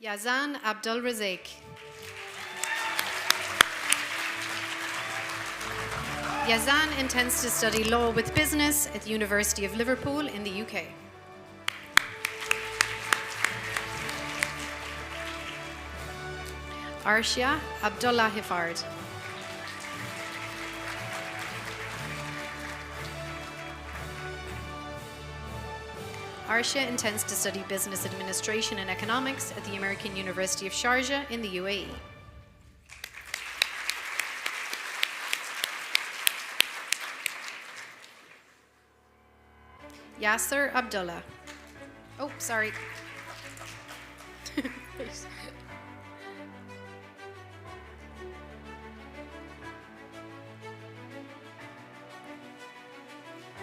Yazan Abdul Razak. Yazan intends to study law with business at the University of Liverpool in the UK. Arshia Abdullah Hifard. Arshia intends to study business administration and economics at the American University of Sharjah in the UAE. Yasser Abdullah. Oh, sorry.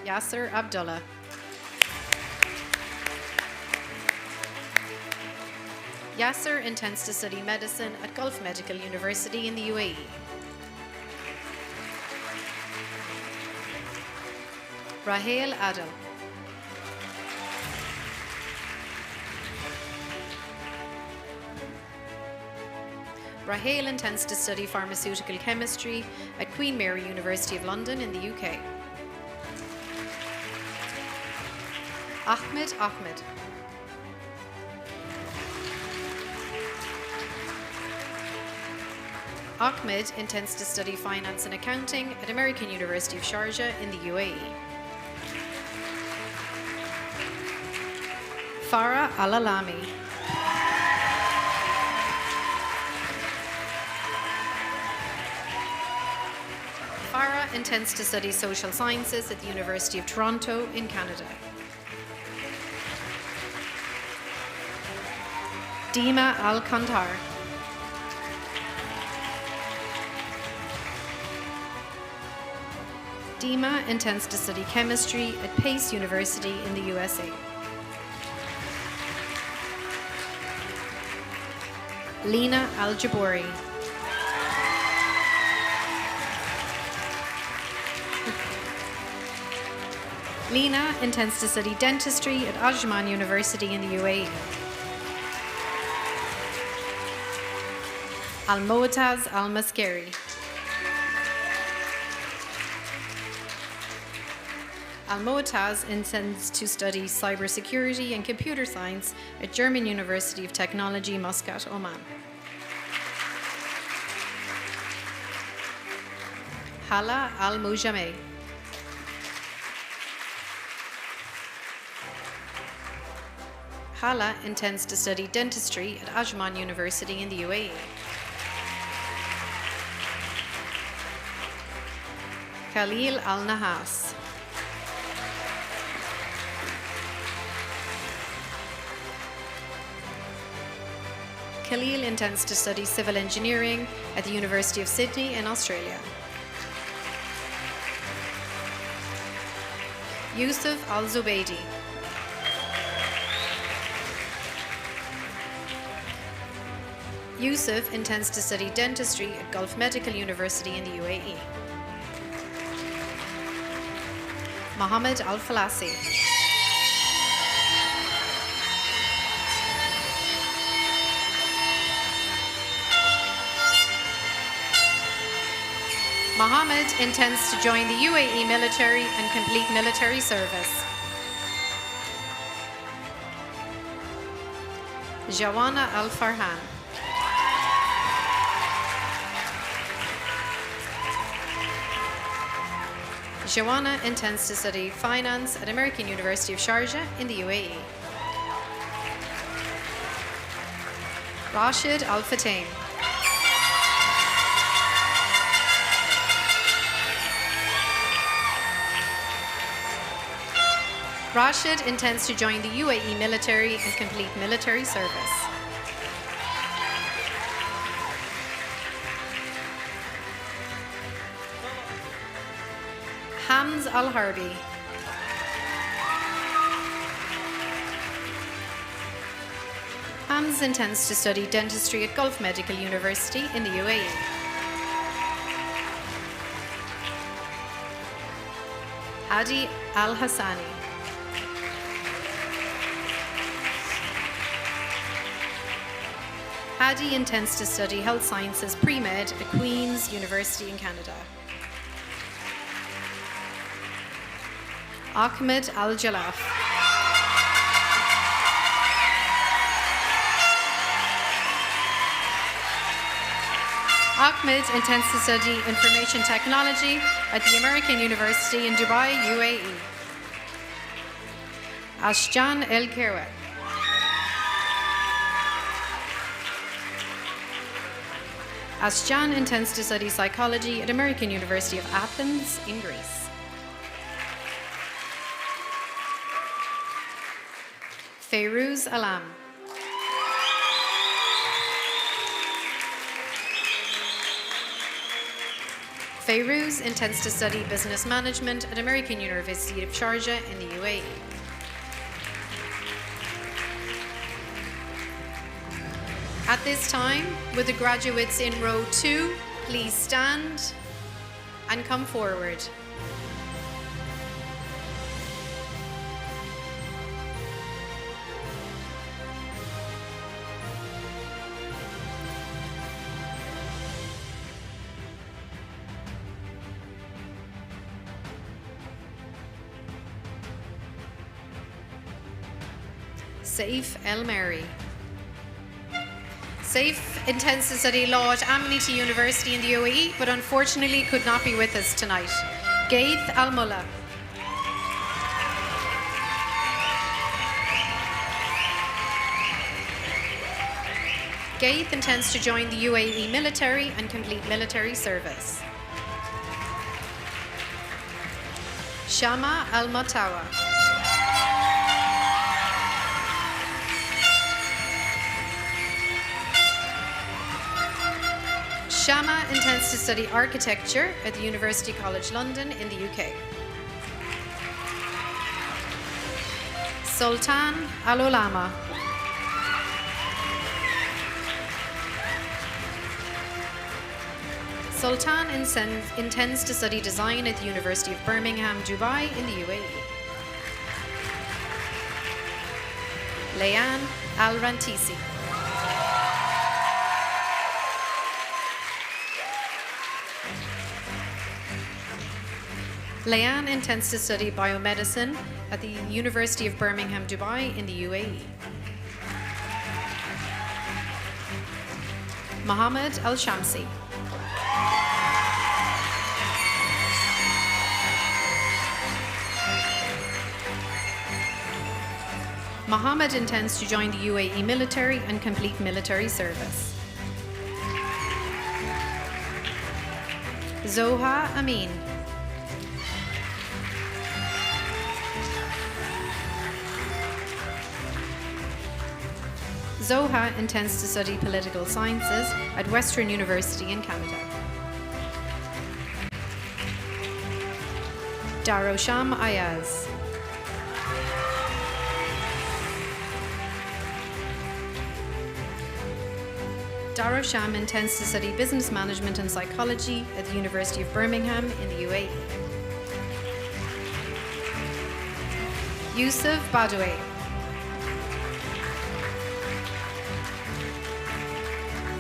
Yasser Abdullah. Yasser intends to study medicine at Gulf Medical University in the UAE. Rahel Adel. Rahel intends to study pharmaceutical chemistry at Queen Mary University of London in the UK. Ahmed Ahmed. Ahmed intends to study finance and accounting at American University of Sharjah in the UAE. Farah Al-Alami. Farah intends to study social sciences at the University of Toronto in Canada. Dima Al-Kandar. Dima intends to study chemistry at Pace University in the USA. Lina Al-Jabouri. Lina intends to study dentistry at Ajman University in the UAE. Al-Moataz Al-Maskeri. Al-Moataz intends to study cybersecurity and computer science at German University of Technology, Muscat, Oman. Hala Al-Mujameh. Hala intends to study dentistry at Ajman University in the UAE. Khalil Al-Nahas. Khalil intends to study civil engineering at the University of Sydney in Australia. Yusuf Al-Zubaydi. Yusuf intends to study dentistry at Gulf Medical University in the UAE. Mohammed Al-Falasi. Mohammed intends to join the UAE military and complete military service. Jawana Al-Farhan. Jawana intends to study finance at American University of Sharjah in the UAE. Rashid Al-Fatain. Rashid intends to join the UAE military and complete military service. Hams Al-Harbi. Hams intends to study dentistry at Gulf Medical University in the UAE. Hadi Al-Hassani. Hadi intends to study health sciences pre-med at Queen's University in Canada. Ahmed Al-Jalaf. Ahmed intends to study information technology at the American University in Dubai, UAE. Ashjan El-Kerwet. Ashjan intends to study psychology at American University of Athens in Greece. Feiruz Alam. Feiruz intends to study business management at American University of Sharjah in the UAE. At this time, would the graduates in row 2 please stand and come forward? Saif El-Mary. Saif intends to study law at Amity University in the UAE, but unfortunately could not be with us tonight. Gaith Al-Mullah. Gaith intends to join the UAE military and complete military service. Shama Al-Matawa. Shama intends to study architecture at the University College London in the UK. Sultan Al-Ulama. Sultan intends to study design at the University of Birmingham, Dubai in the UAE. Layan Al-Rantisi. Leanne intends to study biomedicine at the University of Birmingham, Dubai in the UAE. Mohammed Al-Shamsi. Mohammed intends to join the UAE military and complete military service. Zoha Amin. Zoha intends to study political sciences at Western University in Canada. Darosham Ayaz. Darosham intends to study business management and psychology at the University of Birmingham in the UAE. Yusuf Badoué.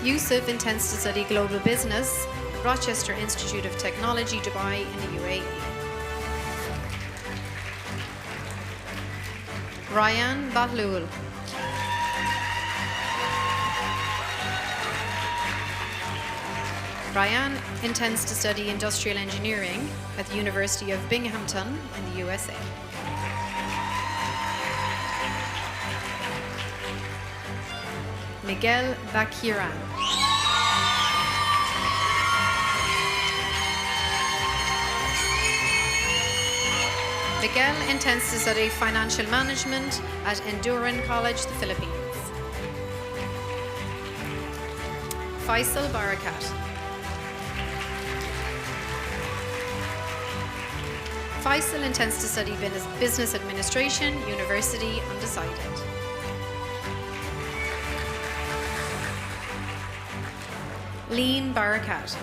Yusuf intends to study global business at Rochester Institute of Technology, Dubai in the UAE. Ryan Bahlul. Ryan intends to study industrial engineering at the University of Binghamton in the USA. Miguel Bakiran. Miguel intends to study financial management at Enduran College, the Philippines. Faisal Barakat. Faisal intends to study business administration, university, undecided. Leen Barakat.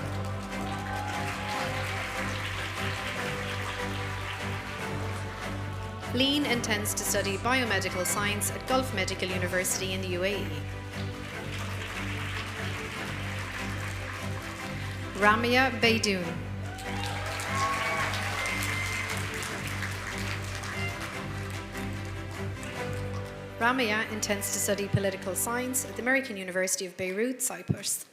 Leen intends to study biomedical science at Gulf Medical University in the UAE. Ramia Baidoun. Ramia intends to study political science at the American University of Beirut, Cyprus.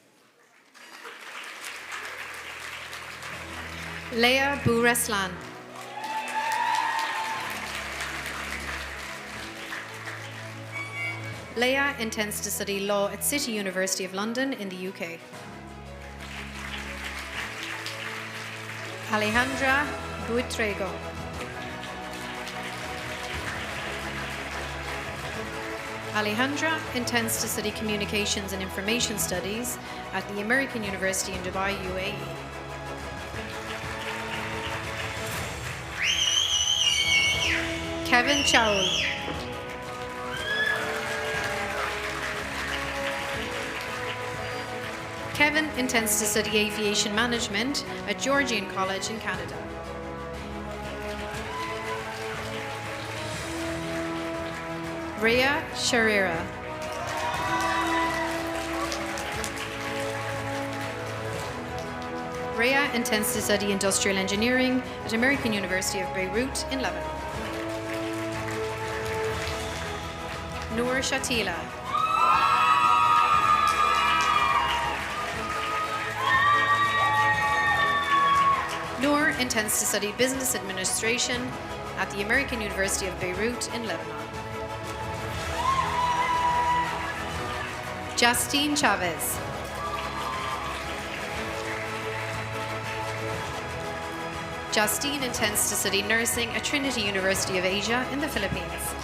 Leah Boureslan. Leah intends to study law at City University of London in the UK. Alejandra Buitrego. Alejandra intends to study communications and information studies at the American University in Dubai, UAE. Kevin Chowl. Kevin intends to study aviation management at Georgian College in Canada. Rhea Sharira. Rhea intends to study industrial engineering at American University of Beirut in Lebanon. Noor Shatila. Noor intends to study business administration at the American University of Beirut in Lebanon. Justine Chavez. Justine intends to study nursing at Trinity University of Asia in the Philippines.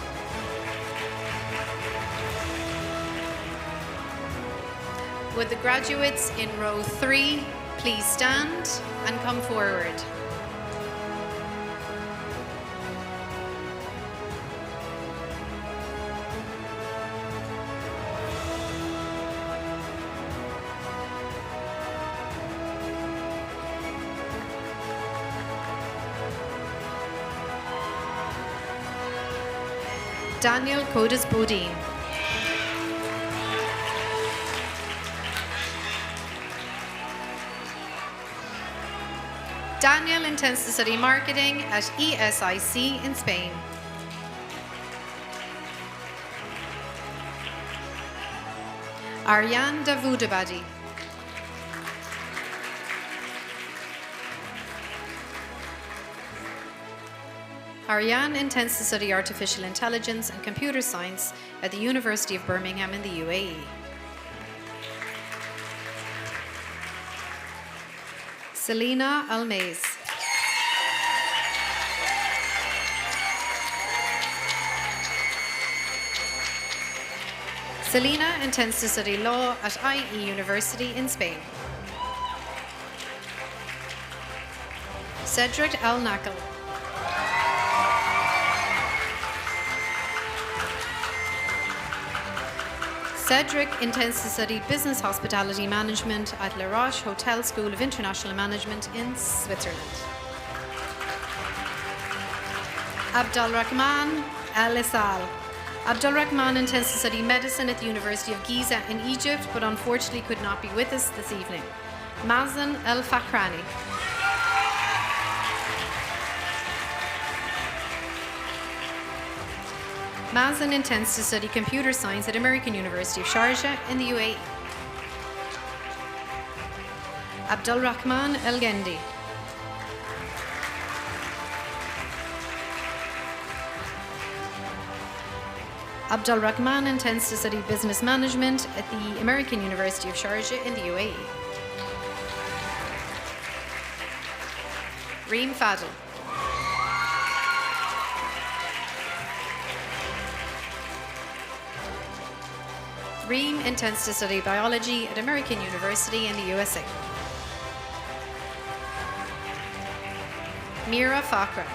Would the graduates in row 3 please stand and come forward? Daniel Kodas Bodine. Daniel intends to study marketing at ESIC in Spain. Aryan Davudabadi. Aryan intends to study artificial intelligence and computer science at the University of Birmingham in the UAE. Selena Almays. Selena intends to study law at IE University in Spain. Cedric Al Nakal. Cedric intends to study business hospitality management at La Roche Hotel School of International Management in Switzerland. Abdulrahman El Isal. Abdulrahman intends to study medicine at the University of Giza in Egypt, but unfortunately could not be with us this evening. Mazen El Fakrani. Mazen intends to study computer science at American University of Sharjah in the UAE. Abdul Rahman El Gendi. Abdul Rahman intends to study business management at the American University of Sharjah in the UAE. Reem Fadl. Reem intends to study biology at American University in the USA. Mira Fakra.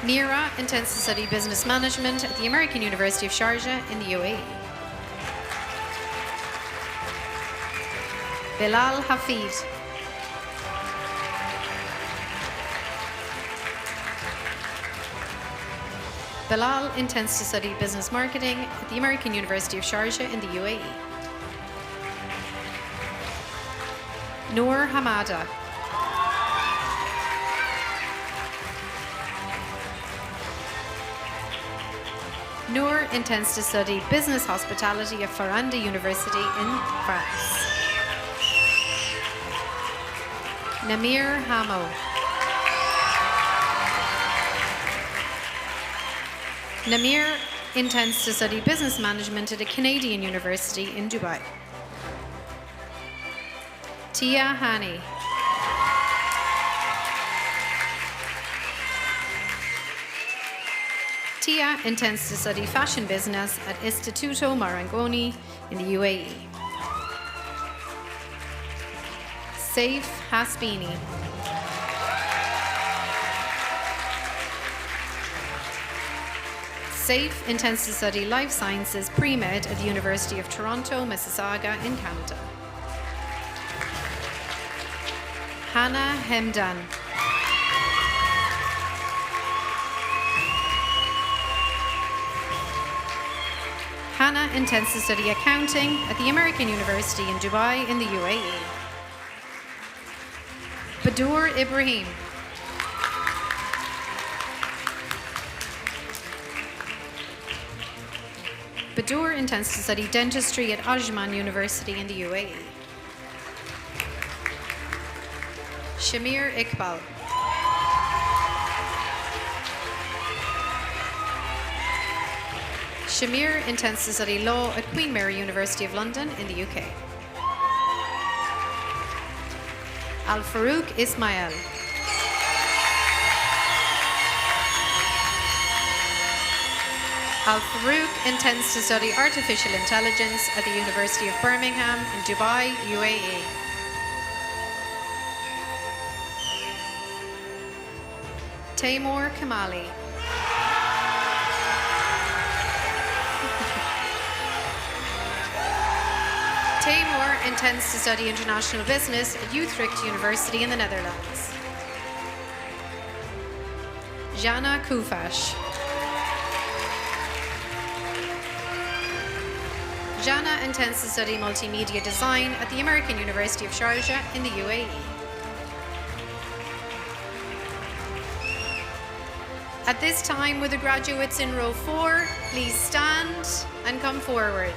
Mira intends to study business management at the American University of Sharjah in the UAE. Bilal Hafid. Bilal intends to study business marketing at the American University of Sharjah in the UAE. Noor Hamada. Noor intends to study business hospitality at Faranda University in France. Namir Hamo. Namir intends to study business management at a Canadian university in Dubai. Tia Hani. Tia intends to study fashion business at Istituto Marangoni in the UAE. Saif Hasbini. Saif intends to study life sciences pre-med at the University of Toronto, Mississauga in Canada. Hannah Hemdan. Hannah intends to study accounting at the American University in Dubai in the UAE. Badur Ibrahim. Badur intends to study dentistry at Ajman University in the UAE. Shamir Iqbal. Shamir intends to study law at Queen Mary University of London in the UK. Al Farouk Ismail. Al Farouk intends to study artificial intelligence at the University of Birmingham in Dubai, UAE. Taimur Kamali. Taimur intends to study international business at Utrecht University in the Netherlands. Jana Kufash. Jana intends to study multimedia design at the American University of Sharjah in the UAE. At this time, will the graduates in row 4 please stand and come forward?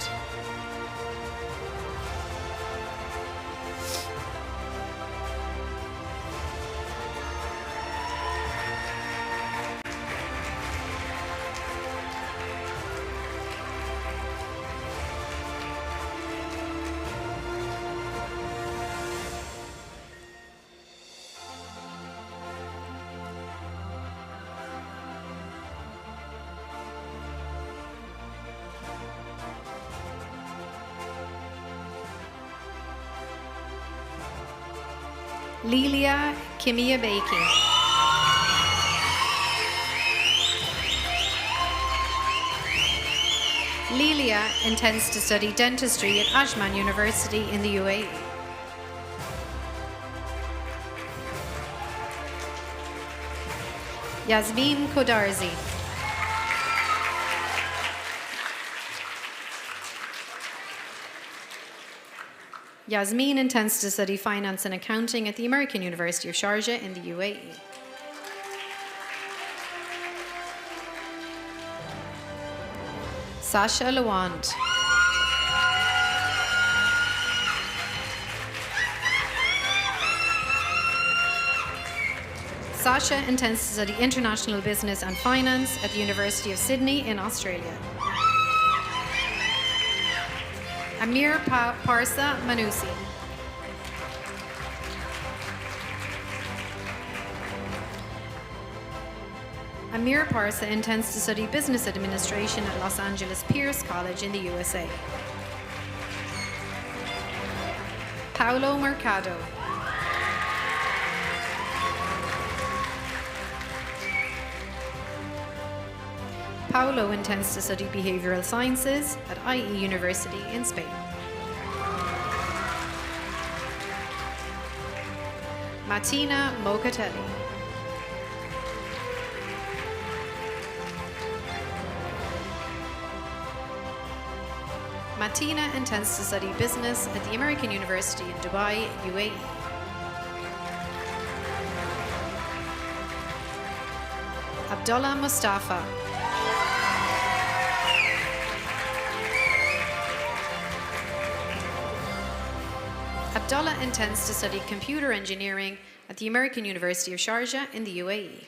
Lilia Kimia Baking. Lilia intends to study dentistry at Ajman University in the UAE. Yasmin Kodarzi. Yasmin intends to study finance and accounting at the American University of Sharjah in the UAE. Sasha Lawand. Sasha intends to study international business and finance at the University of Sydney in Australia. Amir Parsa Manusi. Amir Parsa intends to study business administration at Los Angeles Pierce College in the USA. Paulo Mercado. Paulo intends to study behavioral sciences at IE University in Spain. Martina Mocatelli. Martina intends to study business at the American University in Dubai, UAE. Abdullah Mustafa. Abdullah intends to study computer engineering at the American University of Sharjah in the UAE.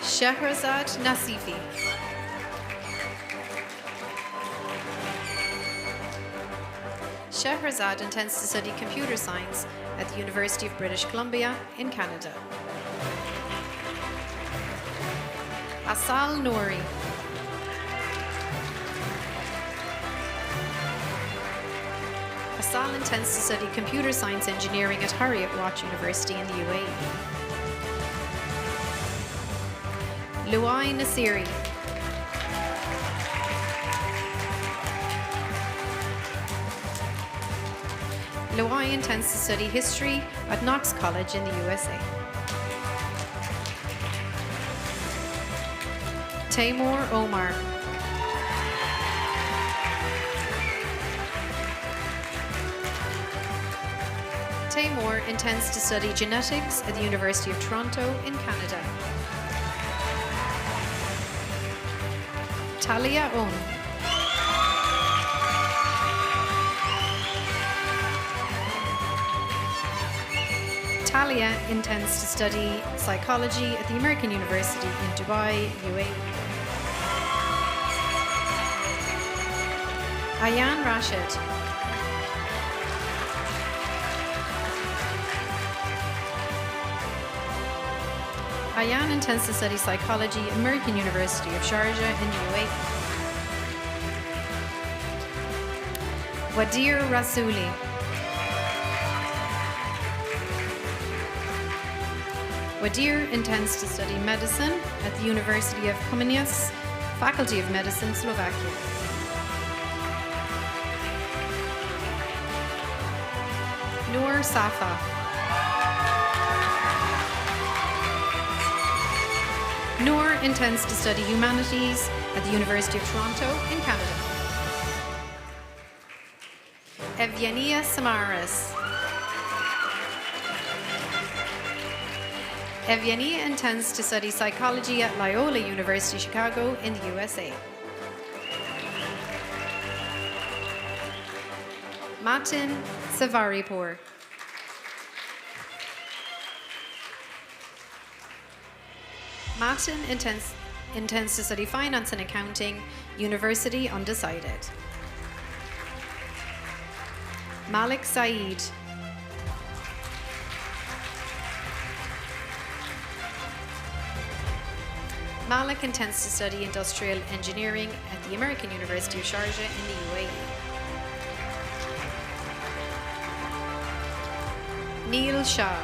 Shahrazad Nasifi. Shahrazad intends to study computer science at the University of British Columbia in Canada. Asal Nouri. Asal intends to study computer science engineering at Heriot Watt University in the UAE. Luai Nasiri. Luai intends to study history at Knox College in the USA. Taimur Omar. Taimur intends to study genetics at the University of Toronto in Canada. Talia On. Talia intends to study psychology at the American University in Dubai, UAE. Ayan Rashid. Ayan intends to study psychology at American University of Sharjah in the UAE. Wadir Rasuli. Wadir intends to study medicine at the University of Comenius, Faculty of Medicine, Slovakia. Noor Safa. Noor intends to study humanities at the University of Toronto in Canada. Evgenia Samaras. Evgenia intends to study psychology at Loyola University Chicago in the USA. Matin Savaripur. Matin intends to study finance and accounting, university undecided. Malik Saeed. Malik intends to study industrial engineering at the American University of Sharjah in the UAE. Neil Shah.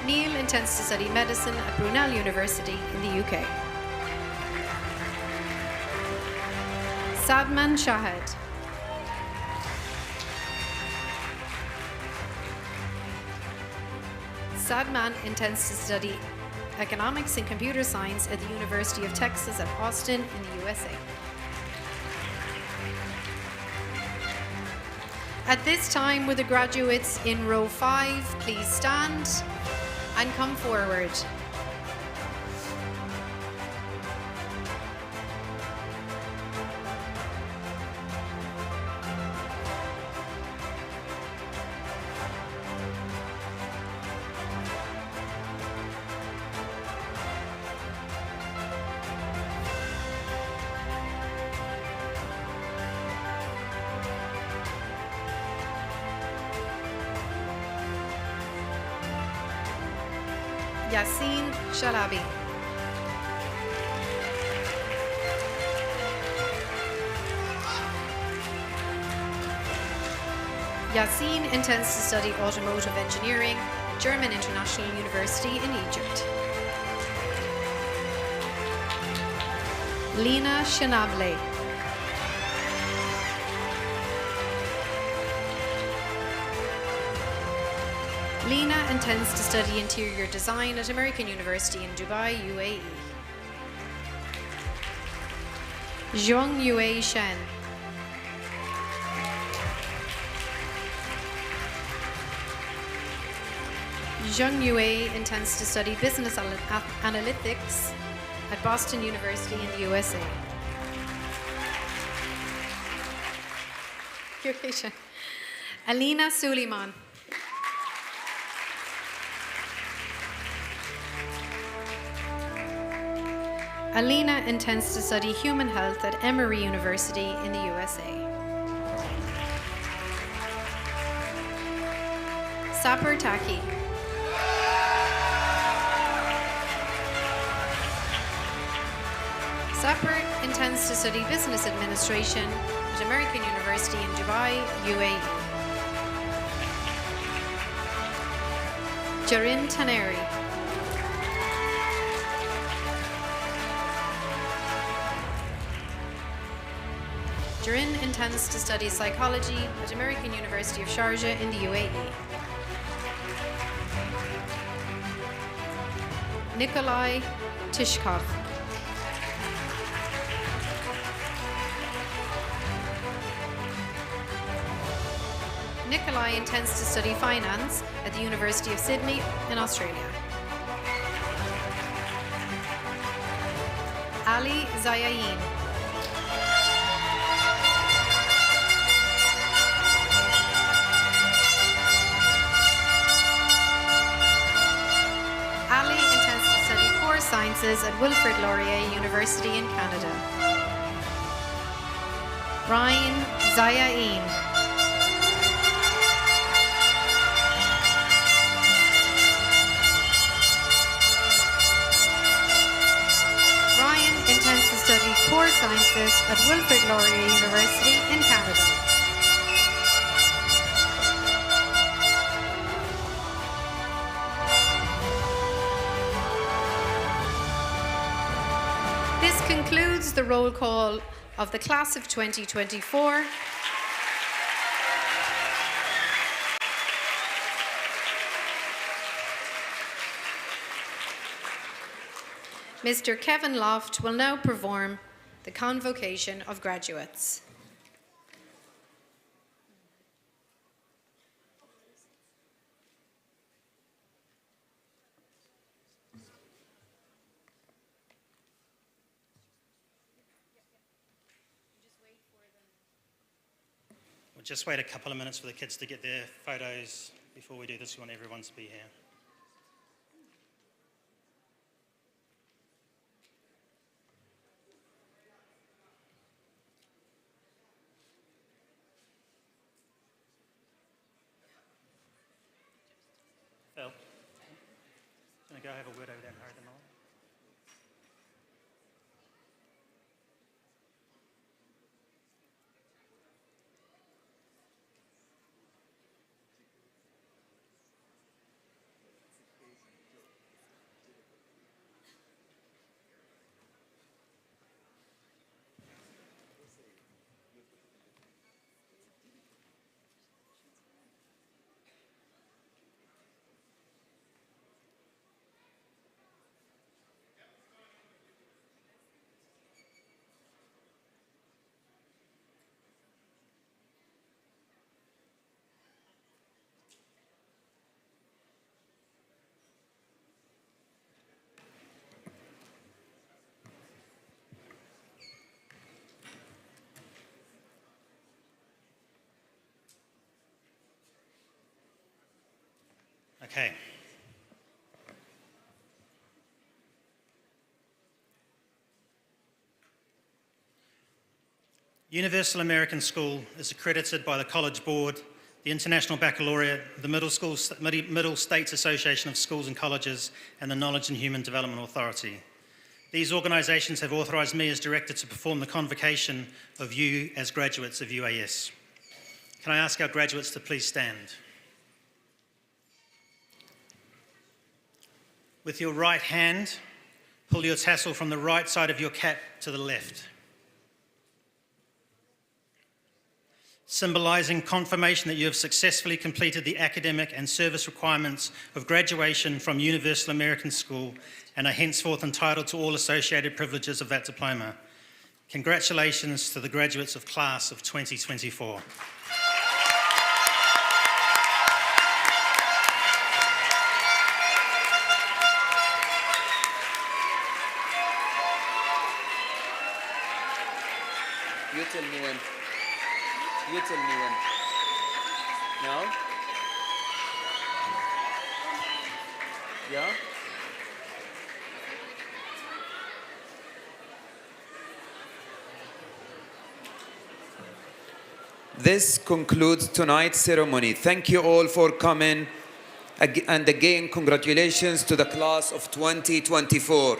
Neil intends to study medicine at Brunel University in the UK. Sadman Shahid. Sadman intends to study economics and computer science at the University of Texas at Austin in the USA. At this time, will the graduates in row 5 please stand and come forward. Yasin Shalabi. Yasin intends to study automotive engineering at German International University in Egypt. Lina Shinable. Lina intends to study interior design at American University in Dubai, UAE. Zhong Yue Shen. Zhong Yue intends to study business analytics at Boston University in the USA. Alina Suleiman. Alina intends to study human health at Emory University in the USA. Sapir Taki. Sapir intends to study business administration at American University in Dubai, UAE. Jarin Taneri. Jarin intends to study psychology at American University of Sharjah in the UAE. Nikolai Tishkov. Nikolai intends to study finance at the University of Sydney in Australia. Ali Zayain. Ali intends to study core sciences at Wilfrid Laurier University in Canada. Ryan Zayain. Ryan intends to study core sciences at Wilfrid Laurier University in Canada. This concludes the roll call of the class of 2024. Mr. Kevin Loft will now perform the convocation of graduates. We'll just wait a couple of minutes for the kids to get their photos before we do this. We want everyone to be here. Phil, going to go have a word over there and hurry them on. Okay. Universal American School is accredited by the College Board, the International Baccalaureate, the Middle States Association of Schools and Colleges, and the Knowledge and Human Development Authority. These organisations have authorised me as Director to perform the convocation of you as graduates of UAS. Can I ask our graduates to please stand? With your right hand, pull your tassel from the right side of your cap to the left, symbolising confirmation that you have successfully completed the academic and service requirements of graduation from Universal American School and are henceforth entitled to all associated privileges of that diploma. Congratulations to the graduates of class of 2024. You tell me when. You tell me when. Now? Yeah? This concludes tonight's ceremony. Thank you all for coming. And again, congratulations to the class of 2024.